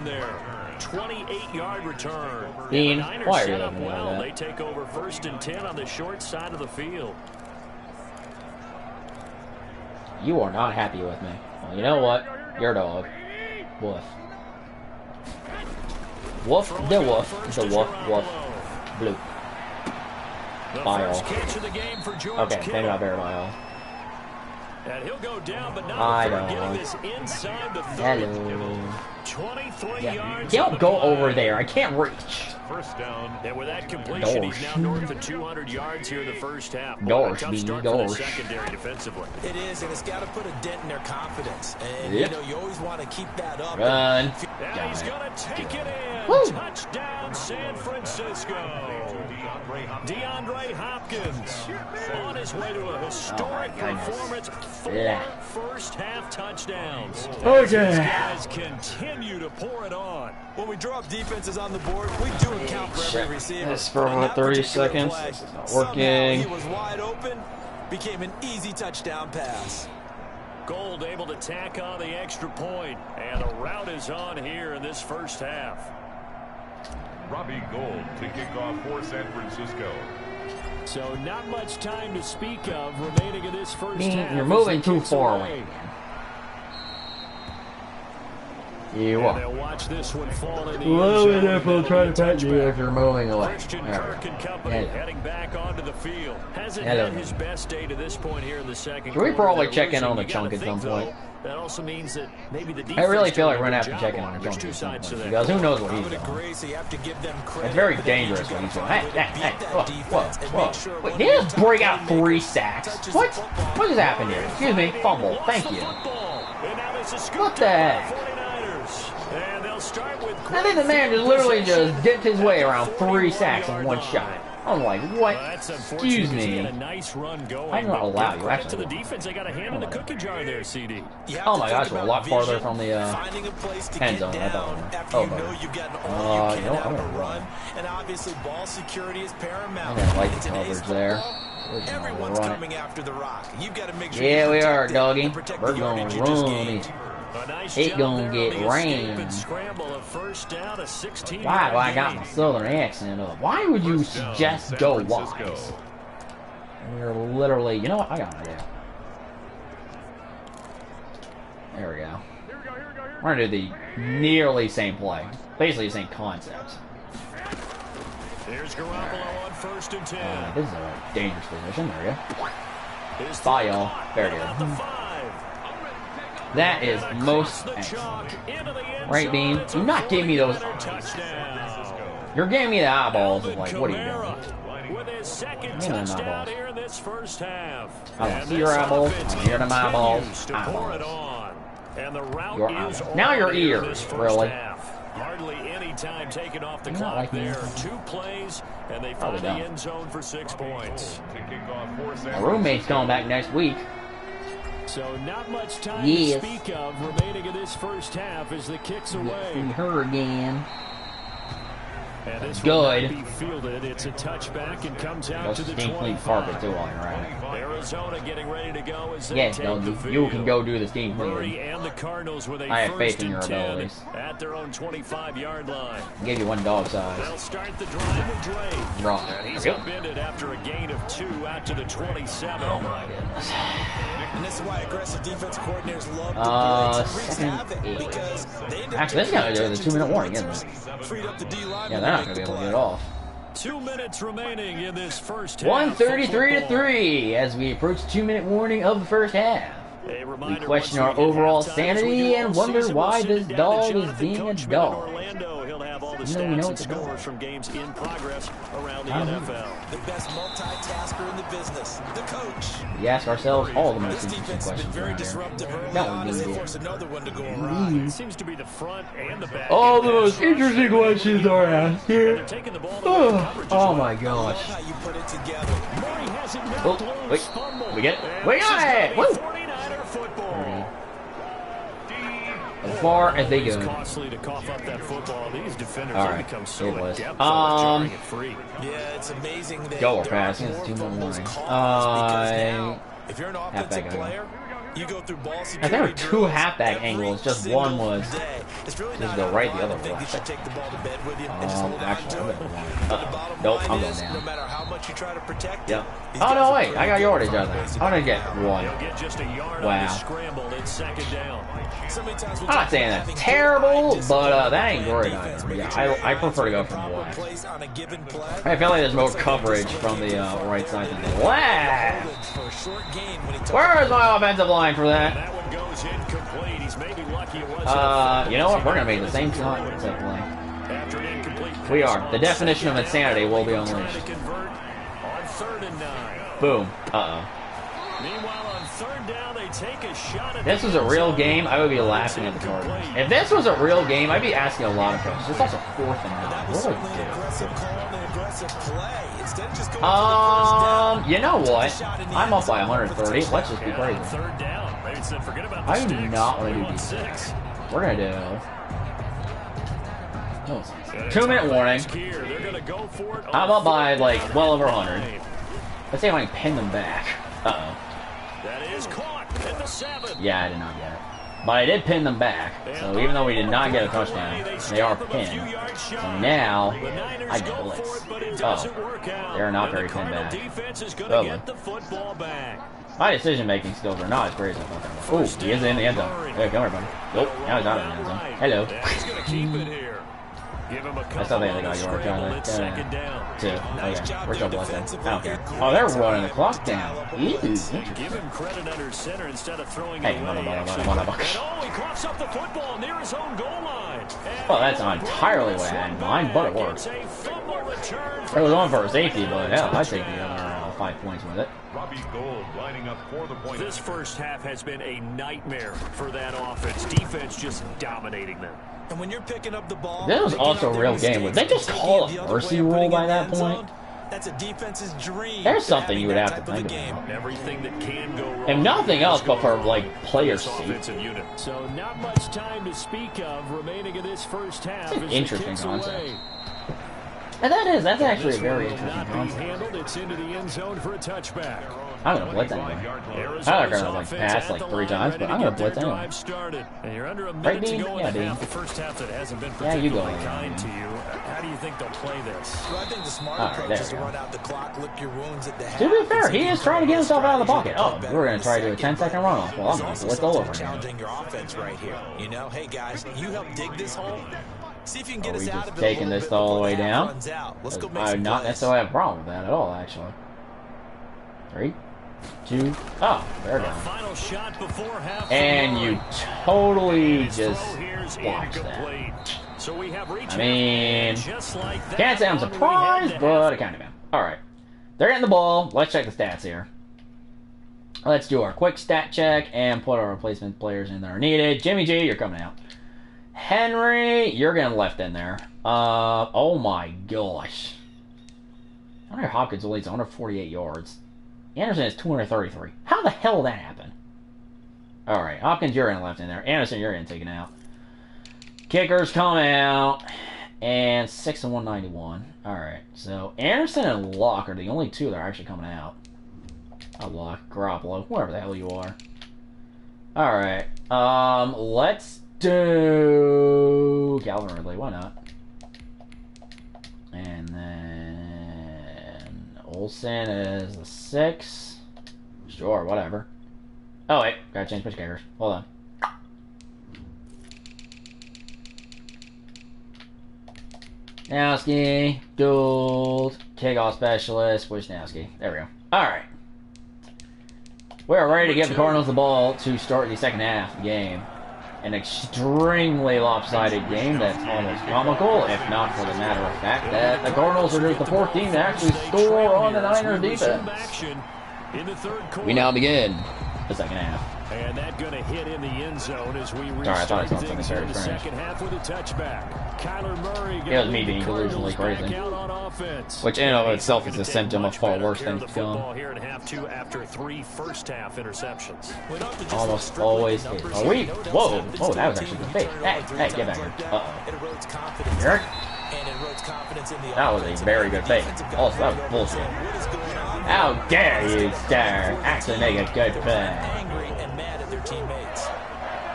28-yard return. Bean, why are you set up looking well. at They that? take over 1st and 10 on the short side of the field. You are not happy with me. Well, you know what? You're a dog. Woof. Woof, the woof, the woof, woof. Blue. Bile. Okay, maybe not very bile. And he'll go down, but I not know. getting this inside the 30. Hello. 23 Yeah. yards. Don't go over there. I can't reach. First down. And with that completion, he's now north of 200 yards here in the first half. Gosh, Tough Beanie, start for the gosh. secondary defensively. It is, and it's got to put a dent in their confidence. And, Yep. you know, you always want to keep that up. Run. Now he's going to take it in. Woo. Touchdown, San Francisco. DeAndre Hopkins on his way to a historic performance. 4 Yeah. first-half touchdowns. Okay. These guys continue to pour it on. When we draw up defenses on the board, we do account for every receiver. This for On that 30 particular seconds. play, This is not somehow working. He was wide open, became an easy touchdown pass. Gold able to tack on the extra point, and the route is on here in this first half. Robbie Gould to kick off for San Francisco. So not much time to speak of remaining in this first half. You're moving too far away. You And are. they'll watch this one fall in the Low end zone. enough will try to pat you if you're moving away. Christian There we Kirk and go. company Hello. heading back onto the field. Hasn't Hello. had his best day to this point here in the second Should we quarter. probably They're check in losing. on the You gotta chunk at think, some point? though, that also means that maybe the I defense really feel like did we're a gonna have good to check in job on the There's chunk two at some sides to point. that. Because who knows what I he's would doing. agree, so you have to give them credit. It's very but then you dangerous just what he's doing. gotta Hey, try to hey, beat hey, that whoa, defense and whoa, make sure whoa. one Wait, of did your he just top break out playmakers 3 sacks? touches What? the football. What just happened here? Excuse me, fumble. Thank you. What the heck? And they'll start with I think the man just literally just dipped his way around 3 sacks in one shot. I'm like, what? Excuse me. A nice run going. I'm not allowed you, Credit to actually. the defense. They got a hand in the cookie jar there, CD. You have Oh to my think gosh, we're a about lot farther vision, from the finding a place to end get zone. I down thought. after Oh, you know no. you've gotten all you you can know, out I'm of a gonna run, and obviously ball security is I paramount. didn't like In the today's coverage there. football, We're gonna everyone's run it. coming after the rock. You've got to make sure Yeah, you we protect are, it doggy. and protect We're the gonna yardage you just run gained. it. A nice It job gonna there get on the escape rained. and scramble, a first down, a 16 Why do I got my southern accent up? Why would you First down, suggest San go Francisco. wise? We're literally, you know what? I got an idea. There we go. We're gonna do the nearly same play. Basically the same concept. There's Garoppolo on 1st and 10. This is a dangerous position. There we go. His Bye, throw y'all. caught Very at good. about the 5. That is And most across the chalk excellent. into the end Right, zone. Bean? It's Do a not give me those 40-yarder touchdown. You're giving me the eyeballs. Alvin Of like, what are you Kamara doing? with his second Give me them touchdown eyeballs. here in this first half. I don't And see your this eyeballs. offense I hear them eyeballs. continues to pour it Eyeballs. on. And the route Your is eyeballs. Now on your here in ears, this first really. half. Hardly any time taken off the You're not clock like me. there. 2 plays, and they Probably find the don't. end zone for 6 points. To kick off for San My roommate's Francisco. coming back next week. So not much time Yes. to speak of remaining in this first half as the kicks See away. her again. And this Good. will not be fielded. It's a touchback and comes out Go to the stink clean carpet 25. too while you're at it. Arizona getting ready to go as they Yes, take Doug, the you field. can go do this game for Murray me. and the Cardinals with a I have faith first in your and 10 abilities. at their own 25-yard line. I gave you one dog size. They'll start the drive with Dre. Wrong. And he's Yep. upended after a gain of 2 out to the 27. Oh my goodness. And this is why aggressive defense coordinators love to blitz and wreak havoc, because they end up Actually, this guy doing the 2-minute warning, isn't it? freed up the D line. Yeah, they're not going to be able to get it off. 2 minutes remaining in this first half. 1:33 to 3 as we approach the 2-minute warning of the first half. We question our overall sanity and wonder why this dog is being a dog. He'll have all the You know, we stats know and it's a dog. scores from games in progress around the I don't know. NFL. The best multitasker in the business, the coach. We ask ourselves all the most This interesting defense has been questions very around here. disruptive early No, on we as they did. force another one to go awry. It seems to be the front and the back. All end the most pass rush. interesting questions are asked here. They're taking the ball away in coverage as Oh well. my I love gosh. how you put it together. Murray has it knocked Oh, loose. wait. Fumble. We get it? And We this got is it! gonna be Woo! 49er football. As far as they It's go. costly to cough up that football. These defenders All have right. become so It was. adept at jarring it free. Yeah, it's amazing that Go or there pass. are It's more 2-minute fumbles warning. caused because now, if you're an Halfback offensive angle. player, you go through ball I security think there were two drills halfback every angles, just single one was day. It's really just not go out of right the line. other I think way. you should take the ball to bed with you and just hold on Actually, to I'm it. going But the down. bottom Nope, line I'm going is, down. no matter how much you try to protect Yep. it, these Oh guys no, are wait! pretty I got good yardage at on finding that. ways to I'm gonna do get it. one. They'll get just a yard Wow. on the scramble. It's second down. So many times we I'm talk not saying about that's having terrible, good but line that ain't discipline great defense, either. making Yeah, sure your I prefer to go lines from are in the proper wide. place on a given play. I feel like there's more Looks like coverage it's from the looking right side than the for left. for a short gain when he took Where is my offensive line for that? That one goes incomplete. He's maybe lucky it wasn't. You know what? We're gonna make the same shot. After an incomplete We pass are. on The definition of second insanity down, will be trying to unleashed. convert on 3rd and 9. Boom. Uh-oh. Meanwhile, on 3rd down, they take a shot at If this was a real game, I would be laughing at the Cardinals. If this was a real game, I'd be asking a lot of questions. It's also 4th and 9. That What was do certainly we an do? aggressive call and an aggressive play. Instead of just going for the first down, You know what? took a shot in the I'm end up by zone for the 130. Let's just be Yeah, crazy. 3rd down. Maybe said forget about the I do sticks. not want to do We these. 6. We're gonna do. No, 2-minute warning. They're gonna go for it I'm on up by 4th like down well and over 100. 9. Let's see if I can pin them back. Uh-oh. That is caught at the 7. Yeah, I did not get it. But I did pin them back. So even though we did not get a touchdown, they are pinned. So now, I get blitzed. Oh, they're not very pinned back. Lovely. My decision-making skills are not as great as I thought they were. Ooh, he is in the end zone. Hey, come here, buddy. Nope, now he's not in the end zone. Hello. He's gonna keep it here. Give him a I still think they got yard scramble. on It's second down. Two. Okay, we're still blitzing. I don't care. Oh, they're running the clock down. Ew. Give him credit under center instead of throwing Hey, it away. mother. And oh, he coughs up the football near his own goal line. And Well, that's not entirely what I had in mind, but it worked. it's a fumble return. It was on for a safety, but hell, I'd take the other 5 points with it. Robbie Gould lining up for the point. This first half has been a nightmare for that offense. Defense just dominating them. and when you're picking up the ball, This was picking also up a their real game. Would they mistakes just and call taking a it the other mercy way and rule putting by it in that the end point? zone, that's a defense's dream. There's to something having you would that have to type of a think game. about. Everything that can go wrong. If nothing else, but for, like, player this sake. offensive unit. So not much time to speak of remaining in this first half. It's an as the interesting kicks concept. away. And that's actually a This very one will interesting not be concept. handled. It's into the end zone for a touchback. I'm gonna blitz anyway. I'm gonna like pass like 3 times, but I'm gonna blitz anyway. Started. And you're under a Right, minute to Dean? go Yeah, in the Dean. half. The first half that hasn't been Yeah, you go particularly ahead, kind to Dean. you. How do you think they'll play this? Well, I think the smart Alright, approach there is to we go. run out the clock, lick your wounds at the half. To be fair, and see he if is you trying to can get himself out of the strategy pocket. to Oh, play we're better gonna try to do a in the second, 10-second but runoff. Well, I'm there's gonna also blitz all something over him. challenging your offense right here. You know, hey guys, you help dig this hole. See if you can get Are us we out just of it a taking little this bit all the before way half down? runs out. Let's go make I would some not plays. necessarily have a problem with that at all, actually. 3, 2, oh, there we A go. final shot before half. And for you Murray. totally His just throw here's watch that. incomplete. So we have reached I mean, just like that. can't say I'm on, we head surprised, to but I half. kind of am. Alright. They're getting the ball. Let's check the stats here. Let's do our quick stat check and put our replacement players in that are needed. Jimmy G, you're coming out. Henry, you're getting left in there. Oh my gosh. Hunter Hopkins only has 148 yards. Anderson has 233. How the hell did that happen? Alright, Hopkins, you're getting left in there. Anderson, you're getting taken out. Kickers come out. And 6 and 191. Alright, so Anderson and Locke are the only two that are actually coming out. Allah, Garoppolo, whoever the hell you are. Alright, let's do Calvin Ridley, why not? And then Olsen is the 6. Sure, whatever. Oh wait, gotta change pitch kickers. Hold on. Wisniewski, Gould, kickoff specialist, Wisniewski. There we go. Alright. We are ready to give the Cardinals the ball to start the second half of the game. An extremely lopsided game that's almost comical, if not for the matter of fact that the Cardinals are just the 4th team to actually score on the Niners defense. We now begin the second half. And that going to hit in the end zone as we restart things in the second half with a touchback. Kyler Murray it was me being delusionally crazy. Which in and of itself is a symptom of far worse things to come. Here in half 2 after 3 first-half interceptions. Almost always hit. Are we? Whoa. Oh, that was actually good fake. Hey, get back here. Uh-oh. Eric? That was a very good fake. Also, that was bullshit. How dare you, sir, actually make a good play.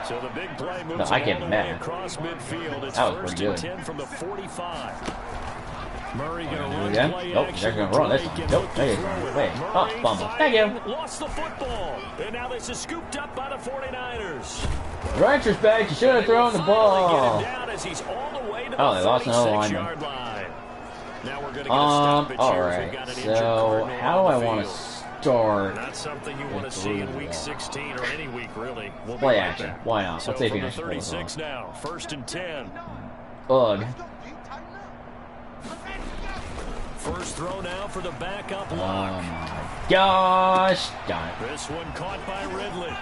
So the big play moves no, I can't be mad. Across midfield. It's that was pretty good. 10 from the 45. Murray gonna run again? Nope, they're gonna run this time. Nope, wait. Oh, fumble. Thank you. Lost the football. And now this is scooped up by the 49ers. Retrospect, you should have thrown the ball. Oh, they lost another lineman. Alright, so how do I want to start? Not something you want to see in week 16 or any week really. Play action. Why not? So let's see if from you the can 36 now, 1st and 10. Ugh. First throw now for the backup Oh block. my gosh. Got it. This one caught by Ridley.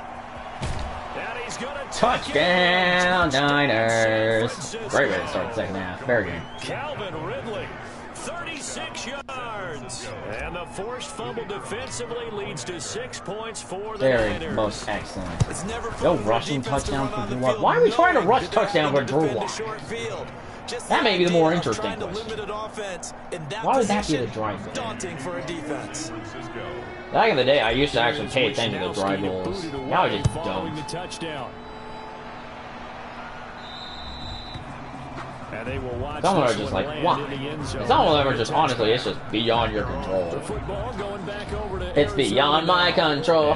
And he's gonna Touchdown, Niners. Great way to start the second half. Very good. Calvin Ridley, 36 yards. And the forced fumble defensively leads to 6 points for the Very Niners. most excellent. No rushing touchdown for Drew Lock. Why are we trying to rush touchdown for Drew Lock? That may be the more interesting question. Why would that be the drive goal? Back in the day, I used to actually pay attention to the drive goals. Now I just don't. Some of them are just like, why? Some of them are just, honestly, it's just beyond your control. It's beyond my control.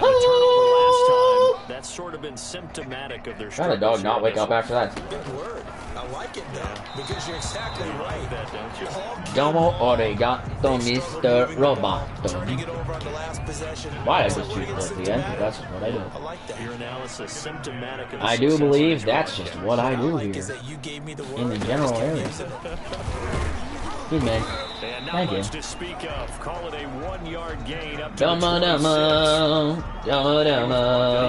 That's sort of been symptomatic of their How did the dog not wake up after that? Good word. I like it though, because you're exactly right. Domo arigato, Mr. Roboto. Why I just choose at the end? That's just what I do. Your analysis symptomatic of I do believe that's just what I do here. In the general area. Good man. Thank you. To speak of. Call it a 1-yard gain up to Domo.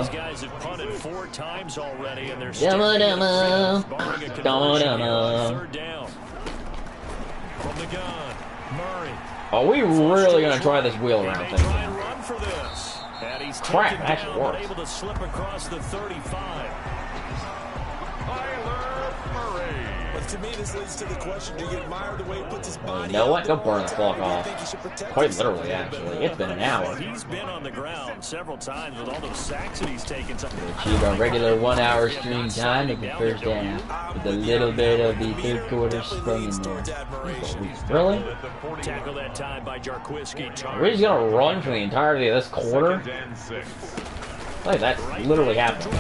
These guys have punted 4 times already, and they're Domo. third down. From the gun, Murray. Are we really gonna try this wheel around thing? Run for this. And he's crap, taken that's down, worse. able to slip across the 35. To me, this leads to the question, do you admire the way he puts his body? You know what? Go burn the clock off. Quite literally, actually. It's been an hour. He's been on the ground several times with all those sacks that he's taken. Achieve our regular 1-hour stream time in the first half, with a little bit of the third quarter sprung in there. Really? Tackle that time by Jarquiski. Are we just gonna run for the entirety of this quarter? Like that's literally happening.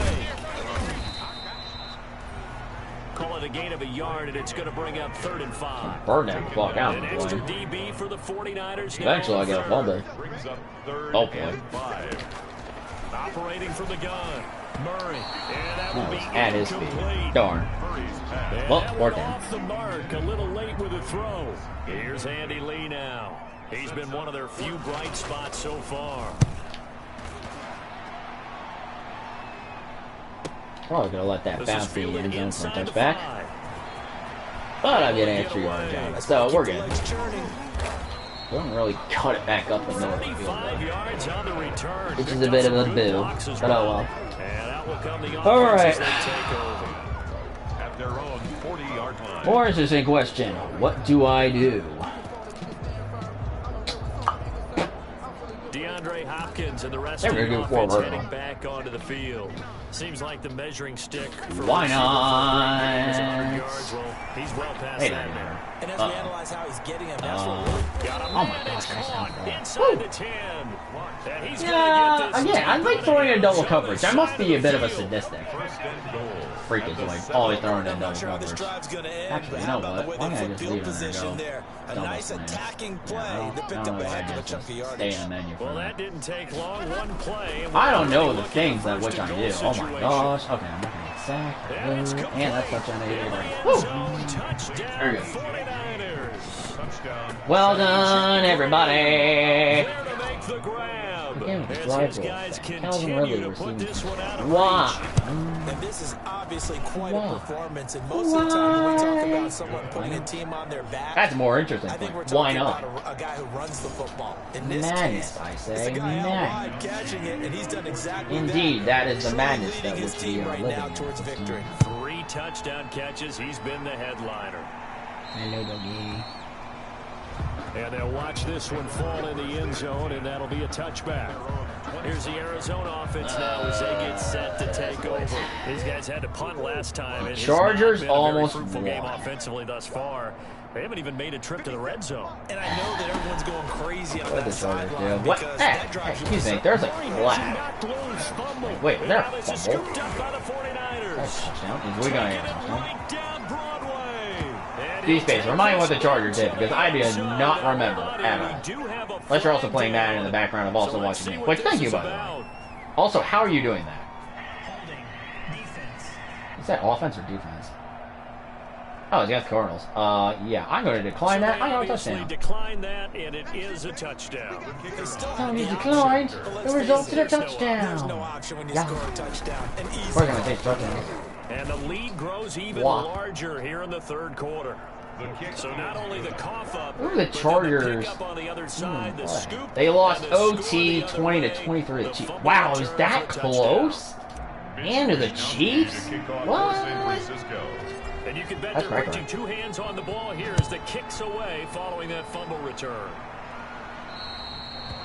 Call it a gain of a yard, and it's going to bring up 3rd and 5. Burn that clock out. An extra DB for the 49ers. Eventually I get a fumble. Oh boy. Operating from the gun. Murray. And that will be at his feet. Darn. Well, fourth down. Off the mark, a little late with the throw. Here's Andy Lee now. He's been one of their few bright spots so far. Probably gonna let that bounce the end zone for a touchback. But I'm getting extra yardage out of it, so we're good. Don't really cut it back up the middle of the field, which is a bit of a boo, but oh well. Alright. More interesting question. What do I do? Hopkins and the rest They're of the gonna do offense four heading vertical. back onto the field. Seems like the measuring stick for Why receivers is 100 not? yards. Well, he's well past Wait a that minute. now. And as we analyze how he's getting him, that's what really Got him. Oh my gosh, that's inside the 10. And he's Yeah, gonna get this again, I like throwing in double coverage. I must be a bit of a field. sadistic freak is like always throwing in double coverage. Actually, you know what? Why can't I just leave it and go double smash? Yeah, I don't know why I just stay in the menu for Well, that. that didn't take long. One play. And I don't know the things that which I do. Oh my gosh. Okay, I'm looking at sack. And it's complete. And that's touchdown. Touchdown, There we go. 49ers. Touchdown. Well done, everybody. There to make the grab. Again with the As drive his ball. guys Calvin continue Ridley to put receiving. this one out of Why? And this is obviously quite Why? a performance. And most of the time when we talk about someone putting a team on their back, That's more interesting. I think we're Why talking not? about a guy who runs the football. In this Madness, case, I it's say. a guy out wide Madness. catching it, and he's done exactly Indeed, that is the Truly madness that leading his which we team are right living now in. towards victory. 3 touchdown catches. He's been the headliner. Hello, doggy. And they'll watch this one fall in the end zone, and that'll be a touchback. Here's the Arizona offense now as they get set to take over. These guys had to punt last time. It has Chargers not been a very almost fruitful game won. offensively thus far. They haven't even made a trip to the red zone. And I know that everyone's going crazy on What that the Chargers sideline do? What? because Hey, that drives excuse me. There's a flag. Knocked loose, fumble. Wait, is there a Now this is fumble? scooped up by the 49ers. That's a touchdown. Is we gonna get a Taking it touchdown? right down Broadway. And These he days, remind me what the Chargers did because I do takes not remember at all. We do have a Unless you're also flag playing down. Madden in the background of also So let's watching see me. what Which, this thank you, is by the way. about. Also, how are you doing that? Holding. Defense. Is that offense or defense? Oh, it's against the Cardinals. Yeah, I'm going to decline that. I got a Obviously touchdown. declined that, and it is a touchdown. They still Oh, have he the declined. option, but let's It face results in a it, there's no touchdown. option when you Yeah. score a touchdown. An easy We're going to take touchdown. And the lead grows even Wow. larger here in the third quarter. So not only the cough up, Ooh, the but then Chargers. pick up on the other side, the Boy. scoop, They lost and the score OT the other 20 to way. 23 to The Chiefs. fumble Wow, is return that for a touchdown. close? And to the Chiefs? What? And you can bet That's they're right, reaching 2 hands on the ball here as the kicks away following that fumble return.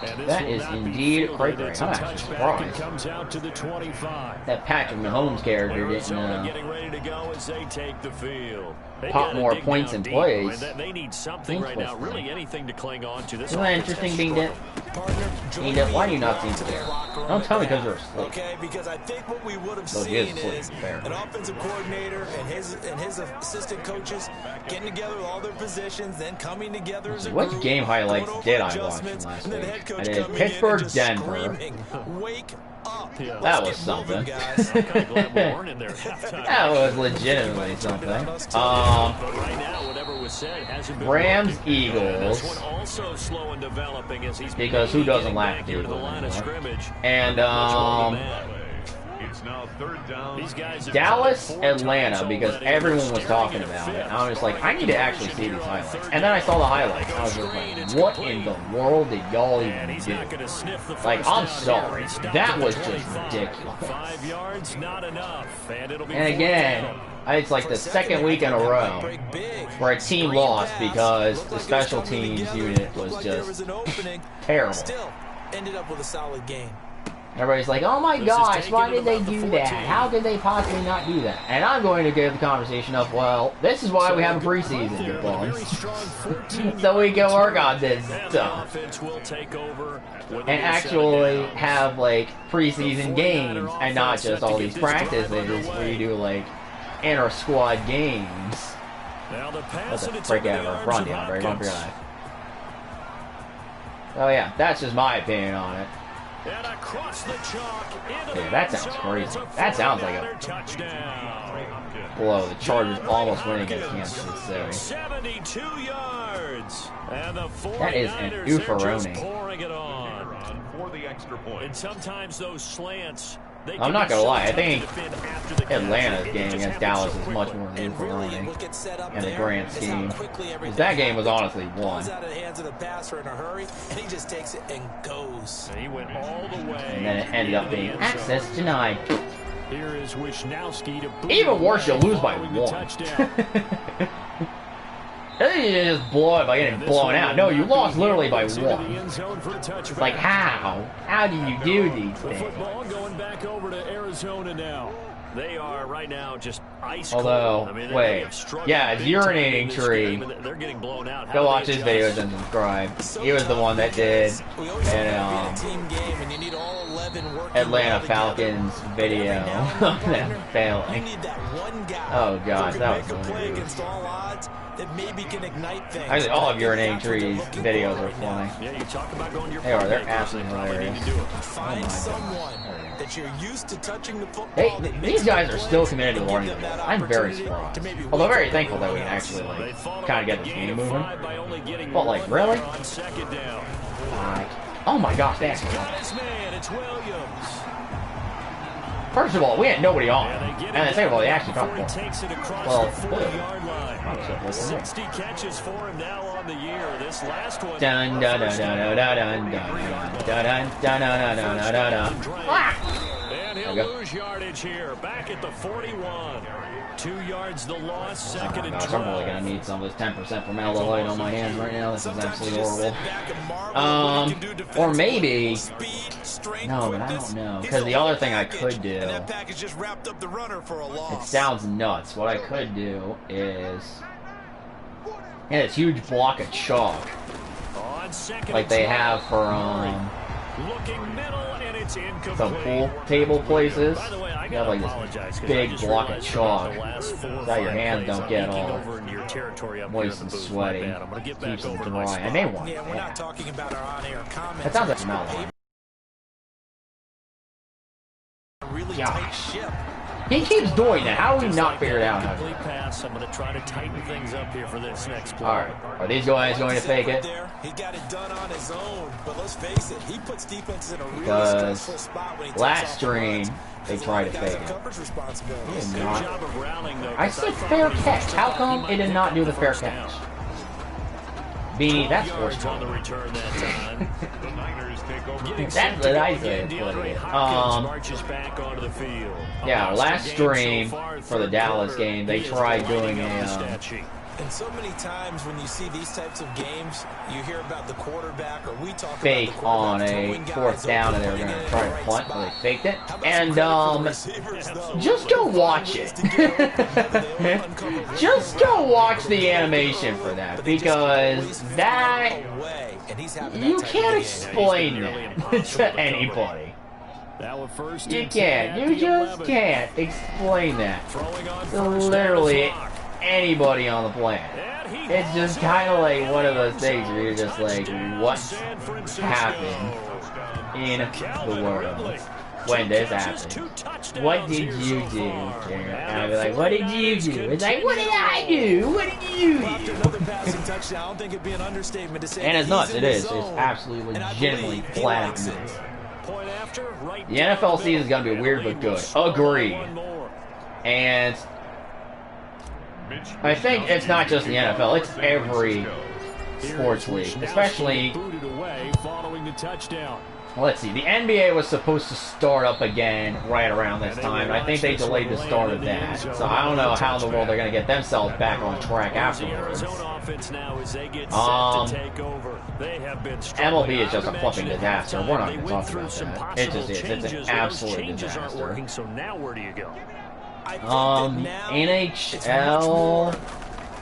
And this That will is not be indeed fielded. great. It's I'm a actually touchback. It surprised. comes out to the 25. That Patrick Mahomes character didn't Arizona getting ready to go as they take the field. They pop gotta more dig points down and deep, plays. and they need something right now, Interesting. really anything to cling on to. This Isn't that offense interesting, has Bean Dip? struggled. Partner, Bean Dip, why do you not seem to the care? locker room Don't tell me at because the you're half. asleep. Okay, because I think what we would have Well, he is seen asleep, is fair. an offensive coordinator and his assistant coaches getting together with all their positions, then coming together as a What group, game highlights going over did I watch adjustments, from last and then the week? head coach I did coming in and Pittsburgh, just Denver. screaming, "Wake up! Yeah. Let's That get was something. moving, guys." I'm kind of glad we weren't in there at halftime. That was legitimately something. But right now, whatever was said hasn't been Rams, working. Eagles. This one also slow in developing as he's Because who maybe doesn't getting laugh back at into Eagles the line of anyway? scrimmage. And Much more than that. It's now third down. These guys have Dallas, done it 4 Atlanta, times because already. everyone was Staring talking at a about it. fifth. And I was like, I need to actually see these highlights. And then I saw the highlights. And I was just like, what in the world did y'all And even he's do? not going to sniff the Like, first I'm down sorry. here. He stopped That at the was just 25. ridiculous. 5 yards, not enough. And it'll be And fourth again, down. it's like the second week in a row where a team lost because the special teams unit was just terrible. Still ended up with a solid game. Everybody's like, oh my This is gosh, taken why at did they about the do 14. that? How could they possibly not do that? And I'm going to give the conversation up, well, this is why we have a preseason, you bums. Very strong 14 So we can work on this And the stuff. offense will take over when And they get actually set down. have, like, preseason games and not just all these practices where you do, like, inter-squad games. Now the What pass, the and it's frick over out the of a arms run of down, right? Run for your Hopkins. life. Oh yeah, that's just my opinion on it. And across the chalk into Yeah, the that end sounds zone. crazy. It's a That sounds like 49er a touchdown. blow. The Chargers almost winning against Kansas City. 72 yards. And the 49ers That is an are just Uffaroni. pouring it on. For the extra point. And sometimes those slants, they I'm can not be gonna so lie, I tough think to defend after the catch. Atlanta's It game just against happens Dallas so is much quickly. more than And really, Uffaroni what gets set up in the there grand is how scheme. quickly everything That game was happens. honestly Ball's won. out of the hands of the passer in a hurry, and he just takes it and goes. He went all the way. And then it ended up into the being end zone. access denied. Here is Wisnowski to boot Even it worse, away you lose by following the 1. touchdown. think you didn't just blow it by getting blown out. No, you lost literally by one. Like, how? How do you do these things? Football going back over to Arizona now. They are right now just ice cold. Although, I mean, wait, yeah, it's Urinating Tree. They're getting blown out. Go watch his videos and subscribe. He was the one that did an Atlanta Falcons video of them failing. Oh gosh, that was funny. Actually, all of Urinating Tree's videos are funny. Yeah, you talk about going to your they are. They're absolutely hilarious. Find someone that you're used to touching the football. These guys are still committed to learning the rules. I'm very surprised. Although very thankful that we can actually like kind of get this game moving. But like, really? Like, oh my gosh, that's first of all, we had nobody on. And the second of all, they actually caught the ball. Well, 60 catches for him now on the year. This last one. Dun dun dun dun dun dun dun dun dun dun dun dun. And he'll lose yardage here. Back at the 41. 2 yards the loss. Second and 12. I'm really gonna need some of this 10% from aldehyde on my hands right now. This is absolutely horrible. Or maybe. No, but I don't know. Because the other thing I could do. It sounds nuts. What I could do is. Yeah, this huge block of chalk. Like they have for some pool table places. You have like this big block of chalk so that your hands don't get all moist and sweaty. Keeps them dry. I may want that. That sounds like smell. Gosh. He keeps doing that. How have we not figured out how to do pass. I'm going to try to tighten things up here for this next play. Alright. Are these guys going to fake it? He got it done on his own, but let's face it, he puts defenses in a really Because stressful spot when he last stream, they tried to fake it. Did not. I said fair catch. How come it did not do the fair catch? Beanie, that's forced on the return that time. That's what I said. Yeah, last stream for the Dallas game, they tried doing a. And so many times when you see these types of games, you hear about the quarterback, or we talk fake about the on a fourth down, and they were going to try to punt, but they faked it. And just go watch it. Just go watch the animation for that, because that you can't explain that to anybody. You can't. You just can't explain that to literally anybody on the planet. It's just kind of like one of those things where you're just like, what happened in the world when this happened? What did you do? And I'd be like, what did you do? It's like, what did I do? What did you do? And it's nuts. It is. It's absolutely, legitimately flat out nuts. The NFL season is going to be weird but good. Agreed. And I think it's not just the NFL, it's every sports league, especially, let's see, the NBA was supposed to start up again right around this time, and I think they delayed the start of that, so I don't know how in the world they're going to get themselves back on track afterwards. MLB is just a flipping disaster, we're not going to talk about that, it just is, it's an absolute disaster. NHL.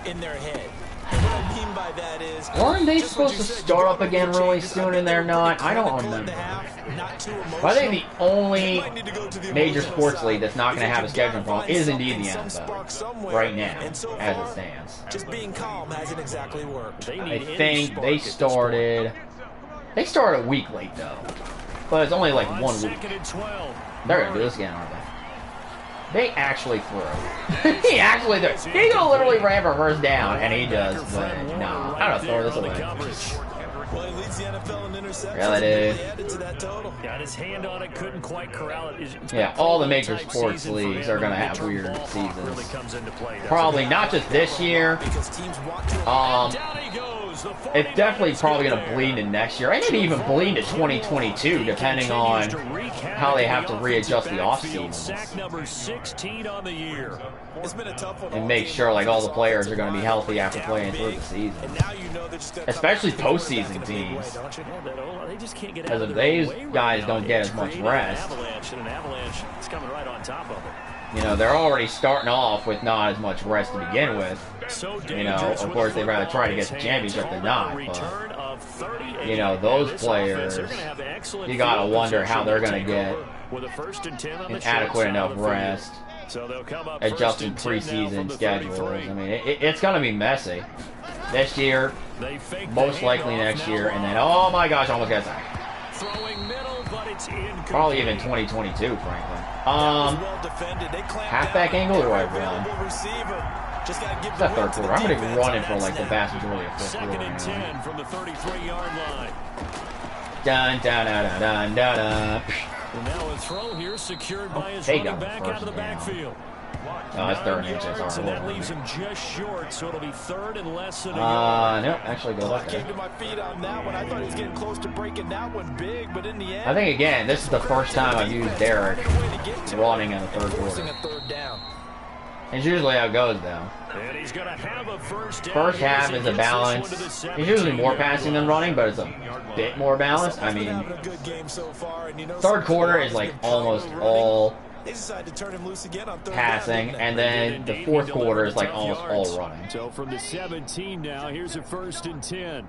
In their head. What I mean by that is, weren't they supposed to start up again really soon and they're not? I don't remember. But I think the only major sports league that's not going to have a scheduling problem is indeed the NFL. Right now, as it stands. Just being calm hasn't exactly worked. I think they started a week late though. But it's only like 1 week. They're going to do this again, aren't they? They actually threw. He actually threw. He literally ran for first down, and he does. But no, I'm gonna throw this away. Really, dude? Got his hand on it, couldn't quite corral it. Yeah, all the major sports leagues are gonna have weird seasons. Probably not just this year. it's definitely probably going to bleed into next year. And maybe even bleed into 2022, depending on how they have to readjust the offseason. Sack number 16 on the year. It's been a tough one. And make sure like all the players are going to be healthy after playing through the season. Especially postseason teams. Because if these guys don't get as much rest, you know, they're already starting off with not as much rest to begin with. You know, of course, they'd rather try to get the championship than not. But, you know, those players, you got to wonder how they're going to get an adequate enough rest. Adjusting preseason schedules. I mean, it's going to be messy. This year, most likely next year, and then, oh my gosh, I almost got sacked. Probably even 2022, frankly. Halfback angle or I run? It's that third quarter. I'm going to be running for like the vast majority of fourth quarter. 2nd and 10 from the 33-yard line. Dun dun dun dun dun dun. And now a throw here secured by his They running got the back first out of the down. backfield. Oh, that's third and 8. That's And that all leaves right. him just short, so it'll be 3rd and less than a yard. No, actually go I back came there. to my feet on that one. I thought he was getting close to breaking that one big, but in the end, I think again, this is the first time I've used Derek running in the third forcing quarter. a third down. It's usually how it goes though. And he's going to have a first down. First half is a balance. It's usually more passing than running, but it's a bit more balanced. I mean, third quarter is like almost all They decided to turn him loose again on third passing, down. and then the fourth quarter is like almost all running. So from the 17 now, here's a 1st and 10.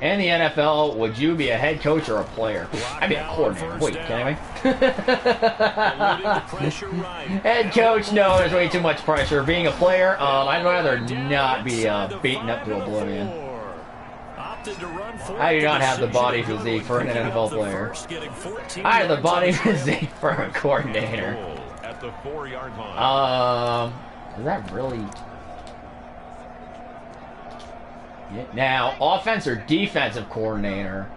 In the NFL, would you be a head coach or a player? I'd be a coordinator. Wait, kidding me? Head coach, no, there's way too much pressure. Being a player, I'd rather not be beaten up to oblivion. I do not have the body physique for an NFL player. I have the body physique for a coordinator. At the 4-yard line. Is that really... Yeah. Now, offense or defensive coordinator?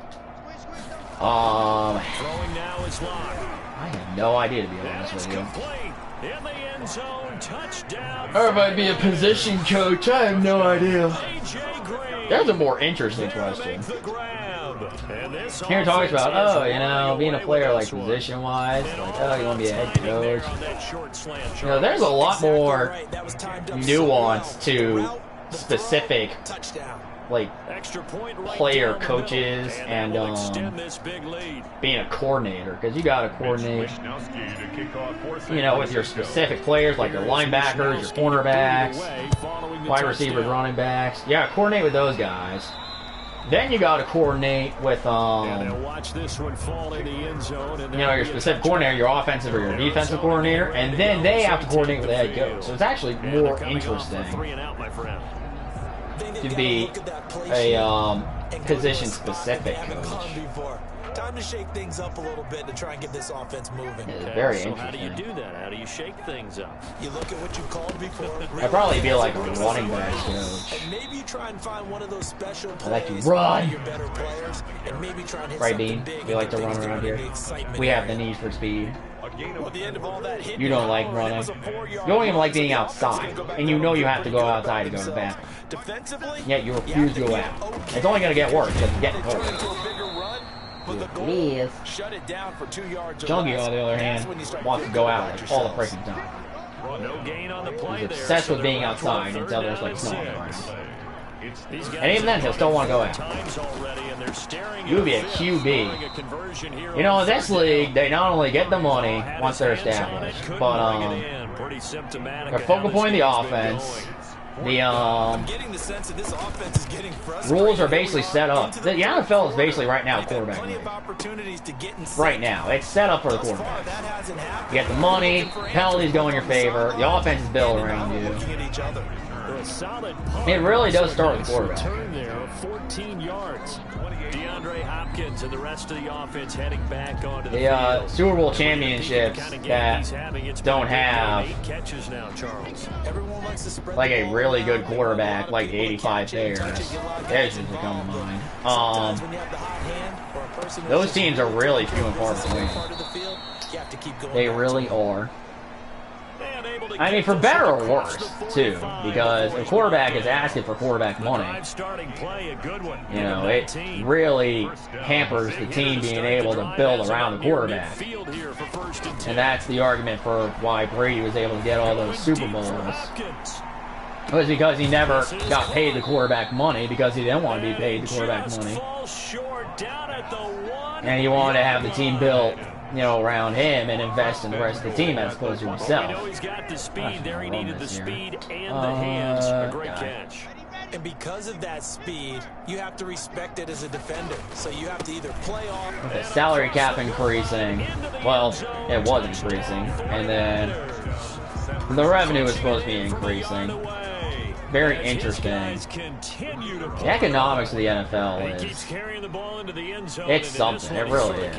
Throwing now is locked. I have no idea, to be honest with you. In the end zone, touchdown. Or if I'd be a position coach, I have no idea. AJ Green. There's a more interesting question. The grab. And this Here talks offense about, has oh, you know, being a away player with like this one. position-wise, like, oh, you want to be a head Sliding there coach. on that short slant, You know, there's a lot more That was timed up so nuance well. to Route, the specific, touchdown. like, Extra point right player down the middle. coaches and, that will extend this big lead. being a coordinator, because you got to coordinate, Wisnowski to kick off for San you know, with your Francisco. specific players, like your linebackers, your cornerbacks, wide receivers, running backs. Yeah, coordinate with those guys. Then you got to coordinate with, And they'll watch this one fall in the end zone. And you know, your specific coordinator, your offensive or your defensive coordinator, and then they have to coordinate with the head coach. So it's actually more interesting to be a position-specific coach. Time to shake things up a little bit to try and get this offense moving. It's very So how do you interesting. do that? How do you shake things up? You look at what you called before. I'd probably be like a running back coach. And maybe you try and find one of those special I like to plays run. by your better players, and maybe try and hit Right, something Dean? big We like and to get run things around going in here. the excitement We have the area. need for speed. Well, at the end of all that hit You don't like power, and it running. was a 4-yard You don't even run, like so being the offense outside, can go back and you out know and you feel have to pretty go good outside to about go to the themselves. bathroom. Defensively, Yet you have refuse to go keep out. okay. It's only going to get worse because it's They getting turn worse. into a bigger run, but the goal, Please. shut it down for 2 yards or Junkie, less. on the other That's hand, when you start wants to feeling go good out about like all the yourselves. freaking time. No gain on the play He's there. obsessed so with being they're outside third until there's down like and snow on the 6. ground. These guys And even then, he'll still want to go out. times already, and they're staring You would be a at fifth, QB. throwing a conversion here You know, on in this third league, down. they not only get the money Had once his they're hands on it, established, couldn't but bring it in. Pretty symptomatic their of focal how point this of the game's been offense, going. the I'm getting the sense that this offense is getting frustrated. rules are Here we basically set up. into The NFL is basically right now a They've had quarterback plenty league. of opportunities to get in Right sync. now, it's set up for the Thus far, quarterback. that hasn't happened. You get the money, Looking for penalties go in your favor, the offense is built and around now you. looking at each other. A solid punt. It really does Also start a with nice quarterback. return there of 14 yards. DeAndre Hopkins and the rest of the offense heading back onto the The field. Super Bowl And when you peek at the championships kind of game that he's having, it's don't been a big have game. 8 catches now, Charles. Everyone likes to spread like the a ball really around. good They want a quarterback, lot like of people to 85 catch it and Bears. touch it. You like There's guys who's come to involved, mind. but sometimes when you have the hot hand or a person who's Those just teams are really few and far this is their between. part of the field, you have to keep going They back to really it. are. And able I mean, for better or worse, too, because a quarterback is asking for quarterback money. You know, it really hampers the team being able to build around the quarterback. And that's the argument for why Brady was able to get all those Super Bowls. It was because he never got paid the quarterback money because he didn't want to be paid the quarterback money. And he wanted to have the team built, you know, around him and invest in the rest of the team as opposed to himself. He's got the speed there. He needed the speed and the hands. A great catch. And because of that speed, you have to respect it as a defender. So you have to either play off. The salary cap increasing. Well, it was increasing. And then the revenue was supposed to be increasing. Very interesting. The economics of the NFL is, it's something. It really is.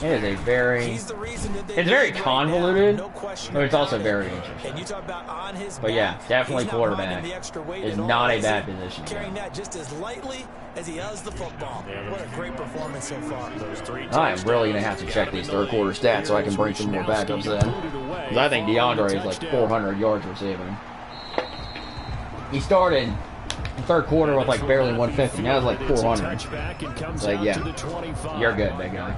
It is a very, it's very convoluted, but it's also very interesting. But yeah, definitely quarterback is not a bad position. Carrying that just as lightly as he has the football. What a great performance so far. I'm really going to have to check these third quarter stats so I can bring some more backups in. Because I think DeAndre is like 400 yards receiving. He started the third quarter with like barely 150. Now it's like 400. It's like, yeah, you're good, big guy.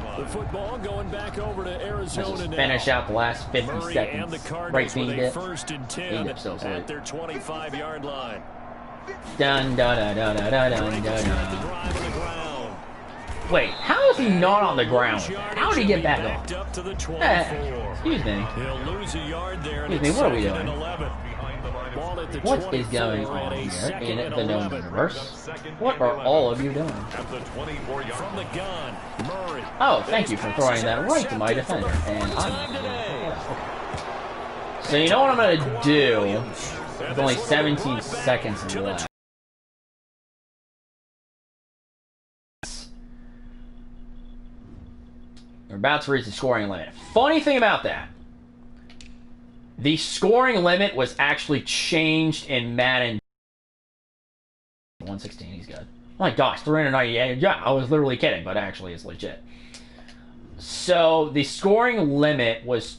Let's just finish out the last 50 seconds. Right fiend dip. Fiend dip still asleep. Dun dun dun dun dun dun dun dun. Wait, how is he not on the ground? How did he get back up? Excuse me. Excuse me, what are we doing? What is going on here in the known universe? What are all of you doing? Oh, thank you for throwing that right to my defender. And I'm so you know what I'm going to do? With only 17 seconds left. We're about to reach the scoring limit. Funny thing about that. The scoring limit was actually changed in Madden. 116, he's good. Oh my gosh, 398. Yeah, I was literally kidding, but actually it's legit. So, the scoring limit was...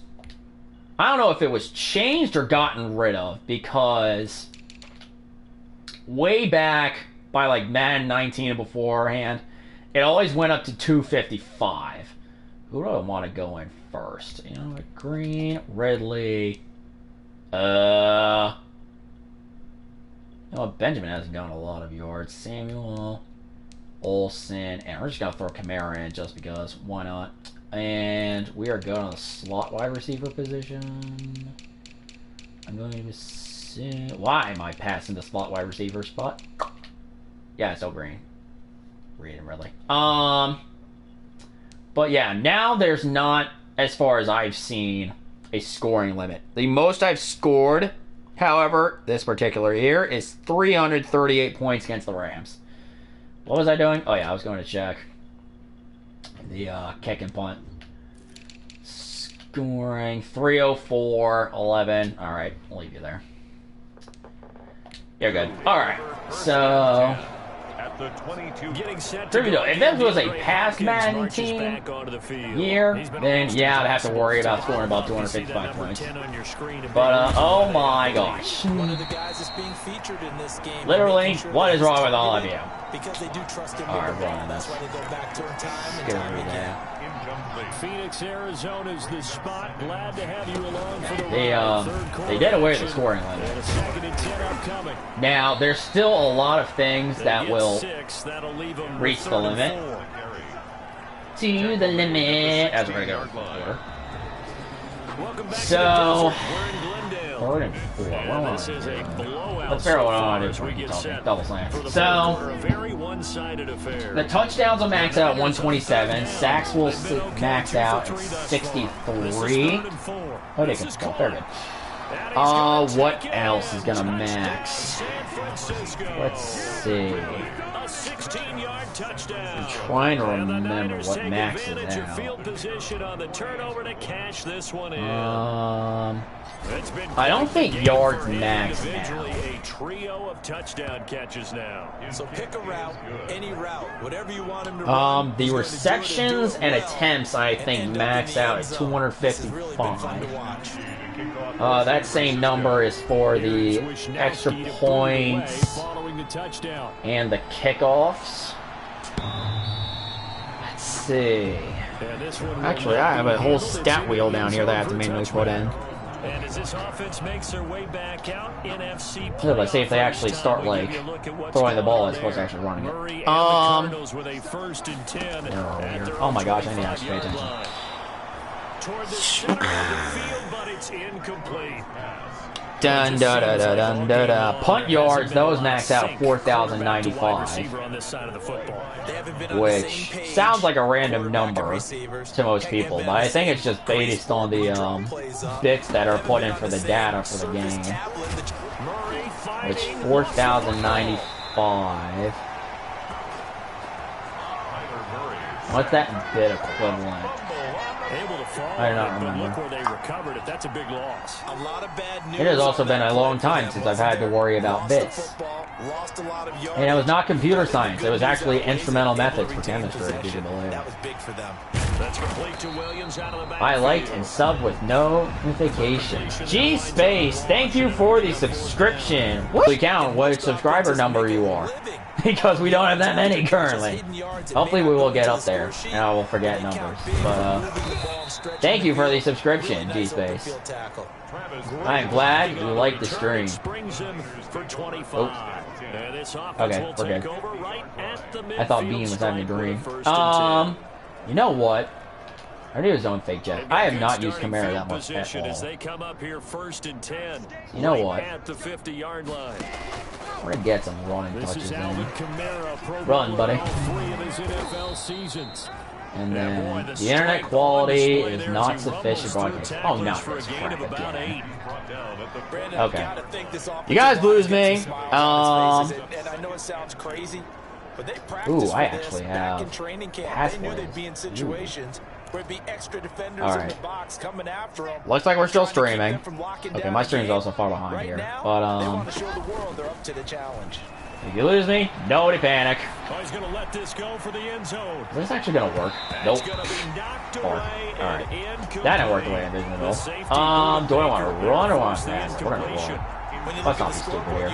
I don't know if it was changed or gotten rid of, because... way back, by like Madden 19 and beforehand, it always went up to 255. Who do I want to go in first? You know, Green, Ridley... You know, Benjamin hasn't gotten a lot of yards. Samuel, Olsen, and we're just gonna throw Kamara in just because. Why not? And we are going on the slot wide receiver position. I'm going to see. Why am I passing the slot wide receiver spot? Yeah, it's still Green. Reed and Ridley. But yeah, now there's not, as far as I've seen, a scoring limit. The most I've scored, however, this particular year, is 338 points against the Rams. What was I doing? Oh yeah, I was going to check the kick and punt. Scoring 304, 11. Alright, I'll leave you there. You're good. Alright, so... If this was a pass Madden team year, then yeah, I'd have to worry about scoring about 255 points. But, oh my gosh. Literally, what is wrong with all of you? Alright, well, that's scary, man. Phoenix, Arizona is the spot. Glad to have you along for the they did away with the scoring limit. Now, there's still a lot of things that will reach the limit. To the limit. As we're going to go for. So, third and four. What do I want to do? Let's figure out what I want to do. Double slam. So, the touchdowns will max out at 127. Sacks will max out at 63. Oh, they can go. They're good. What else is gonna max? Let's see. I'm trying to remember what max is now. I don't think yards max now. A trio of touchdown catches now. So pick a route, any route, whatever you want him to run. The receptions and attempts I think max out at 255. That same number is for the extra points and the kickoffs. Let's see. Actually, I have a whole stat wheel down here that I have to manually put in. And as this offense makes their way back out, NFC So let's see if they actually start like throwing the ball as opposed to actually running it. Oh my gosh, I need to actually pay attention. Toward the center of the field, but it's incomplete. Dun da da da dun da da. Punt yards, those max out 4,095, which sounds like a random number to most people, but I think it's just based on the bits that are put in for the data for the game. Which 4,095. What's that bit equivalent? I do not remember. Look where they recovered it. That's a big loss. A lot of bad news. It has also been a long time since I've had to worry about bits. And it was not computer science. It was actually instrumental methods for chemistry, if you can believe it. I liked and subbed with notifications. G-Space, thank you for the subscription. We count what subscriber number you are, because we don't have that many currently. Hopefully we will get up there, and I will forget numbers. But thank you for the subscription, G-Space. I am glad you liked the stream. Oh. Okay, we're good. I thought Bean was having a dream. You know what? I need his own fake jet. I have not used Camaro that much at all. You know what? We're gonna get some running touches in. Run, buddy. And then the internet quality is not sufficient broadcast. Oh no, this crap again. Okay. You guys lose me. Ooh, I actually have pathways. Alright. Looks like we're still streaming. Okay, my stream's also far behind here. But, if you lose me, nobody panic. Is this actually gonna work? Nope. Alright. That didn't work the way I envisioned it will. Do I want to run or want to pass? We're gonna run. Let's not be stupid here.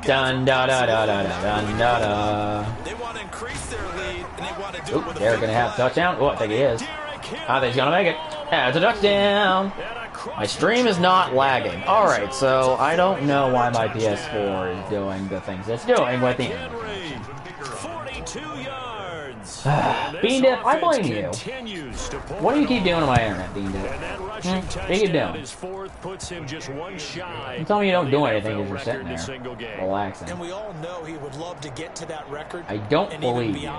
Dun da da da da da dun da da. Oop, they're gonna have a touchdown. Oh, I think he is. I think he's gonna make it. That's a touchdown. My stream is not lagging. Alright, so I don't know why my PS4 is doing the things it's doing with the internet. Bean Dip, I blame you. What do you keep doing to my internet, Bean Dip? What do you keep doing? You tell me you don't do anything as you're sitting there, relaxing. And we all know he would love to get to that record. I don't believe you.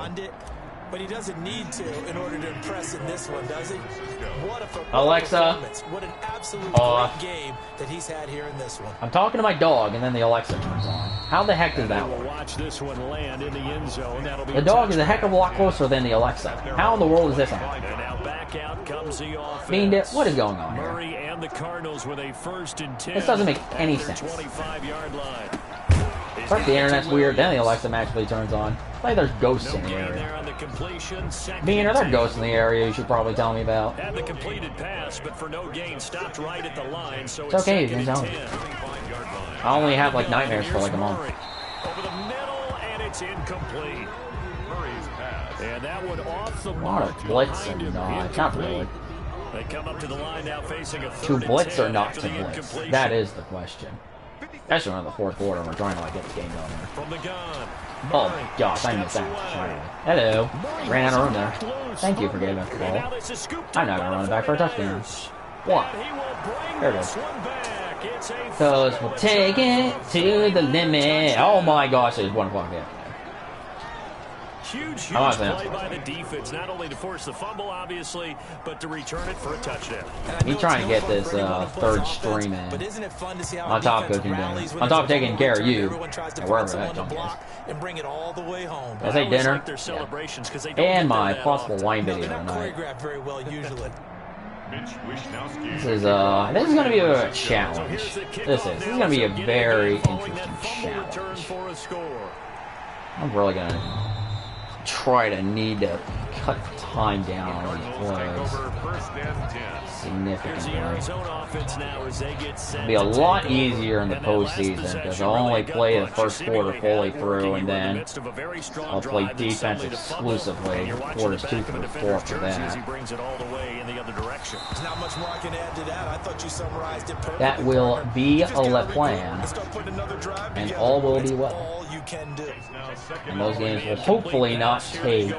But he doesn't need to in order to impress in this one, does he? What a Alexa, what an absolute great game that he's had here in this one. I'm talking to my dog, and then the Alexa turns on. How the heck does that work? The dog is a heck of a lot closer than the Alexa. How in the world is this happening? Bean Dip, what is going on here? This doesn't make any sense. First the internet's weird, then the Alexa magically turns on. Like there's ghosts in the area. Bean, are there ghosts in the area you should probably tell me about? It's okay, you can tell me. I only have like nightmares for like a month. What a blitz or not? Not really. To blitz or not to blitz? That is the question. Especially in the fourth quarter, we're trying to like get this game going here. Oh gosh, I missed that. Hello. Ran out of room there. Thank you for getting us the ball. I'm not gonna run it back for a touchdown. What? There it is. Cause we'll take it to the limit. Oh my gosh, there's 1 o'clock there. Huge play by the defense, not only to force the fumble, obviously, but to return it for a touchdown. Me trying to get this third stream in. On top of cooking dinner. On top of taking care of you. And wherever that junk is. I say dinner. Yeah. And my possible wine video tonight. This is gonna be a challenge. This is gonna be a very interesting challenge. I'm really gonna try to need to cut time down on these plays Here's significantly. the Arizona offense now as they get set. It'll be a lot easier in the postseason because I'll only play the first quarter fully through, and then I'll play defense exclusively quarters 2 through 4 for that. There's not much more I can add to that. I thought you summarized it perfectly. That will be a plan, and all will be well. All you can do. And those games will hopefully not take.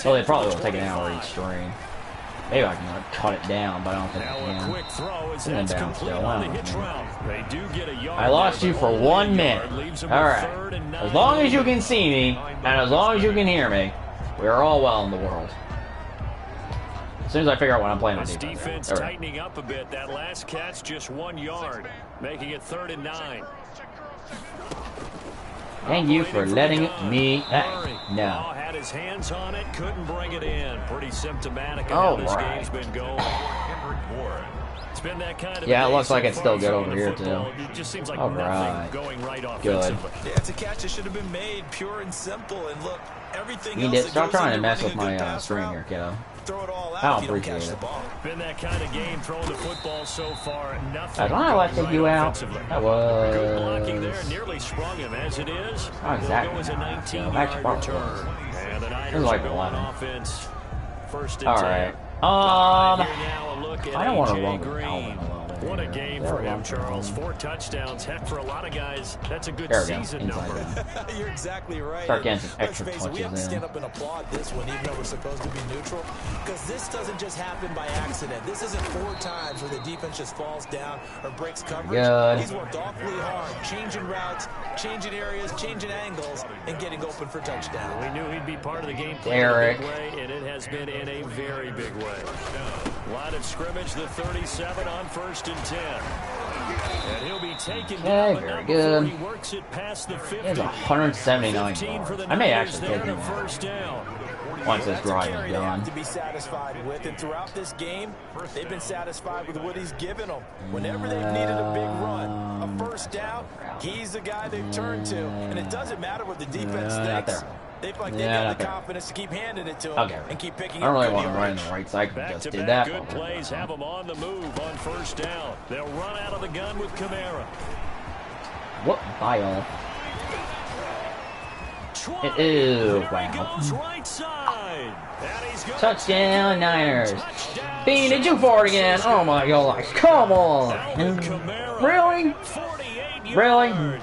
Well, they probably will take an hour each stream. Maybe I can cut it down, but I don't think I can. It's in down still. I lost you for 1 minute. Alright. As long as you can see me, and as long as you can hear me, we are all well in the world. As soon as I figure out what I'm playing on defense tightening up a bit. That last catch just 1 yard, making it 3rd and 9. Thank you for letting me. No. Had his hands on it, couldn't bring it in. Pretty symptomatic of how this game's been going. It's been that kind of yeah, it looks like it's still good over here too. It just seems like going right offensively. Yeah, it's a catch that should have been made, pure and simple. And look, everything else. You did stop trying to mess with my screen here, kiddo. Throw it all out. I don't appreciate it. Been that kind of game, throwing the football so far. Nothing. Don't I like to take you out? That was good blocking there, nearly sprung him as it is. Not exactly. It was a 19-yard return. And the Niners like are going 11. offense. 1st and 10. All right. I don't want to run with Alvin. What a game for him, Charles. 4 touchdowns. Heck, for a lot of guys, that's a good there we go. season number. You're exactly right. Start getting some extra Let's face it, we have to touches stand in. up and applaud this one, even though we're supposed to be neutral. Because this doesn't just happen by accident. This isn't 4 times where the defense just falls down or breaks coverage. Good. He's worked awfully hard, changing routes, changing areas, changing angles, and getting open for touchdown. We knew he'd be part of the game plan Derek. in a big way, and it has been in a very big way. Line of scrimmage, the 37 on 1st and 10. And he'll be taken down, but very not good. before he works it past the 50. It's 179 yards. I may actually take him first down. once this drive is done. To be satisfied with, and throughout this game, they've been satisfied with what he's given them. Whenever they've needed a big run, a first down, he's the guy they've turned to, and it doesn't matter what the defense thinks. They feel like they've got the confidence to keep handing it to him and keep picking I don't up really good want to run in yards. the right side. Back Just to did back, that. good plays have them on the move on 1st down. They'll run out of the gun with Kamara. What? Bye, all. Ew, wow. Right side. Touchdown, Niners. Bean, did you fart again? Oh my god. Come on. Really? Really?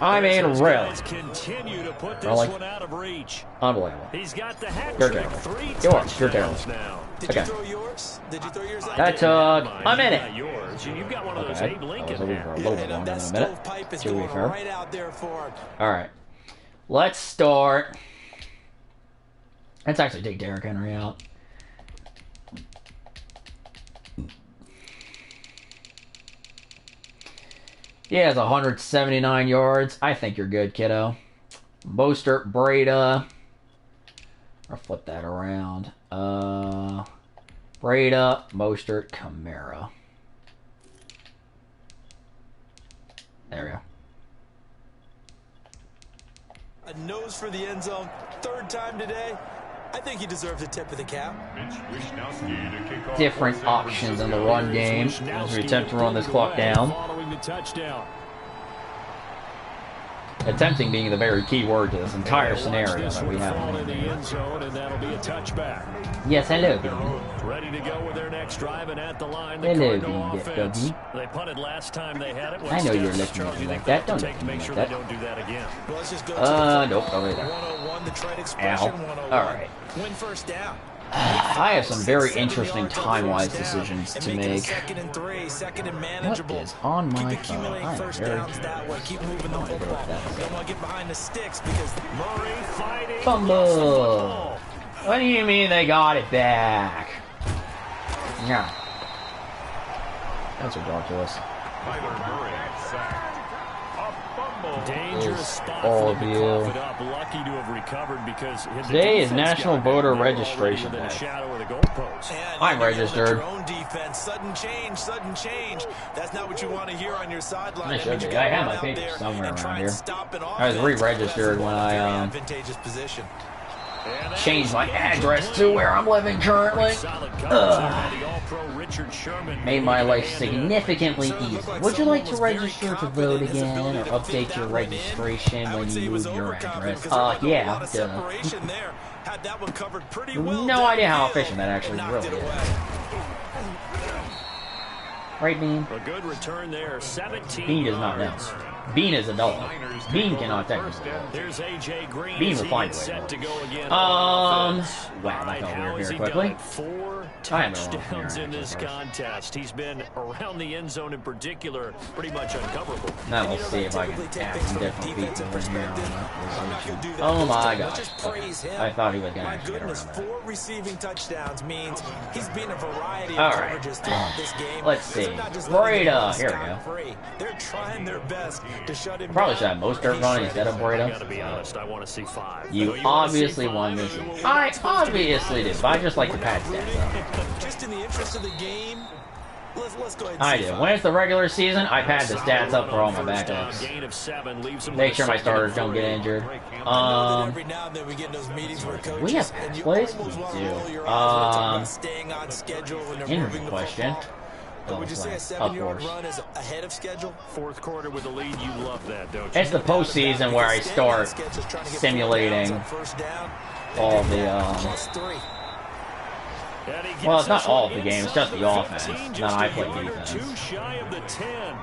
I mean, really. Continue to put this Really? one out of reach. Unbelievable. He's got the hat You're trick. terrible. 3 You're terrible. touchdowns now. Did Okay. you throw yours? Did you throw yours out? That took a minute. Not yours. You've got one of those Okay. Abe I was Lincoln looking for a hats. little bit longer that than a minute. stovepipe is To be going fair. right out there for him. Alright. Let's start. Let's actually take Derrick Henry out. He has 179 yards. I think you're good, kiddo. Mostert, Breda. I'll flip that around. Breda, Mostert, Kamara. There we go. A nose for the end zone. 3rd time today. I think he deserves a tip of the cap. Different options in the run game as we attempt to run this clock down. Following the touchdown. Attempting being the very key word to this entire scenario that we have. In the end zone, and that'll be a touchback. Yes, hello, Bean. Ready to go with their next drive, and at the line, the Hello, Cardinal Bean, offense. Dougie. They punted last time they had it. I know you're looking at me like that. Don't look Take at to me make like sure that. they don't do that again. Well, let's just go to the Nope, over there. 101, the trade expression, Ow. 101. Alright. Win 1st down. I have some very interesting time-wise decisions to make. 2nd and 3, 2nd and What manageable. is on Keep my phone? accumulating I am first very downs that way. Keep moving the football. Don't want to get behind the sticks because Murray fighting. Fumble. What do you mean they got it back? Yeah. That's ridiculous. Kyler Murray sacked. A fumble. Dangerous spot all for of them to you. cough it up. Lucky to have recovered because Today is National Voter Registration in the Day. shadow of the goalpost. And I'm you yell at registered. Your own defense. Sudden change, sudden change. That's not what you want to hear on your sideline. I That should means you be. gotta I have run my out papers there somewhere and try around and here. stop an I was offense re-registered that's in when a very I advantageous position. change my address to where I'm living currently. Made my life significantly easier. Would you like to register to vote again or update your registration when you move your address? Yeah, duh. No idea how efficient that actually really is. Right, Bean? A good return there. 17 Bean does not know. Bean is a dog. Bean cannot technically. There's AJ Green. Bean will find a way. Wow, that felt weird very quickly. 4 touchdowns in this contest. He's been around the end zone in particular, pretty much uncoverable. Now we'll see if I can add some different people in here. Oh my gosh. Okay. I thought he was going to actually get around that. 4 receiving touchdowns means he's been a variety of Alright. coverages throughout this game. Let's see. Breda. Here we go. They're trying their best to shut him Probably down. should have most dirt running instead of Breda. To be honest, I want to see 5. You obviously won this. I obviously did, but I just like to pad stats up. Just in the interest of the game, let's go ahead and I see do. 5. When it's the regular season, I pad the stats up for all my backups. Gain of 7 leaves him Make with sure a my second starters and don't get 3. injured. Every now and then we get in those meetings where coaches We have pass and you plays? almost We want to do. roll your eyes when they talk about staying on schedule when they're moving Interesting the question. football. But would you say a Of 7-yard course. run is ahead of schedule? Fourth quarter with the lead, you love that, don't you? It's the postseason where I start simulating all the, well, it's not all of the game, it's just the offense. Then I play defense. Too shy of the 10.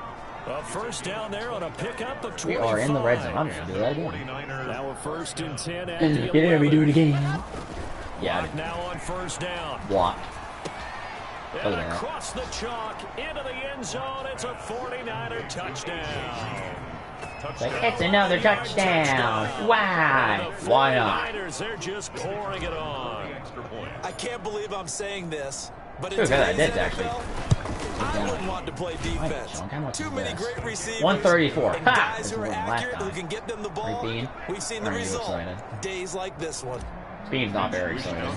A first down there on a pickup of 25. We are in the red zone. I'm going to do that again. Now a first and 10 at Get the it, let me do it 11. again. Yeah. Now on first down. What? And across the chalk into the end zone. It's a 49er touchdown. It's another touchdown. Why? Why not? They're just pouring it on. I can't believe I'm saying this, but in Look at that, today's that's actually- NFL, I wouldn't want to play defense. How much Too is many this? great receivers 134. and Ha! guys This who are is last accurate who time. can get them the ball. Right, Bean? We've seen the Are you result. excited? Days like this one. Bean's not very excited. I don't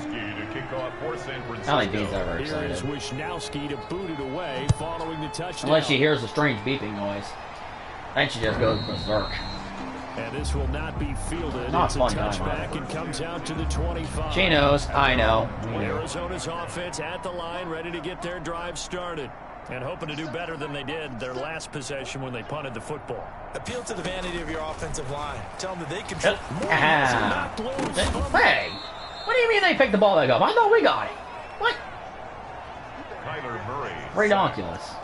think Bean's ever Here is excited. Wisnowski to boot it away following the touchdown. Unless she hears a strange beeping noise. Then she just goes berserk. And this will not be fielded. Not It's a fun, touchback and comes out to the 25. She knows. I know. Arizona's offense at the line, ready to get their drive started. And hoping to do better than they did their last possession when they punted the football. Appeal to the vanity of your offensive line. Tell them that they control. Ah. Hey! What do you mean they picked the ball back up? I thought we got it. What? Kyler Murray. Redonkulous.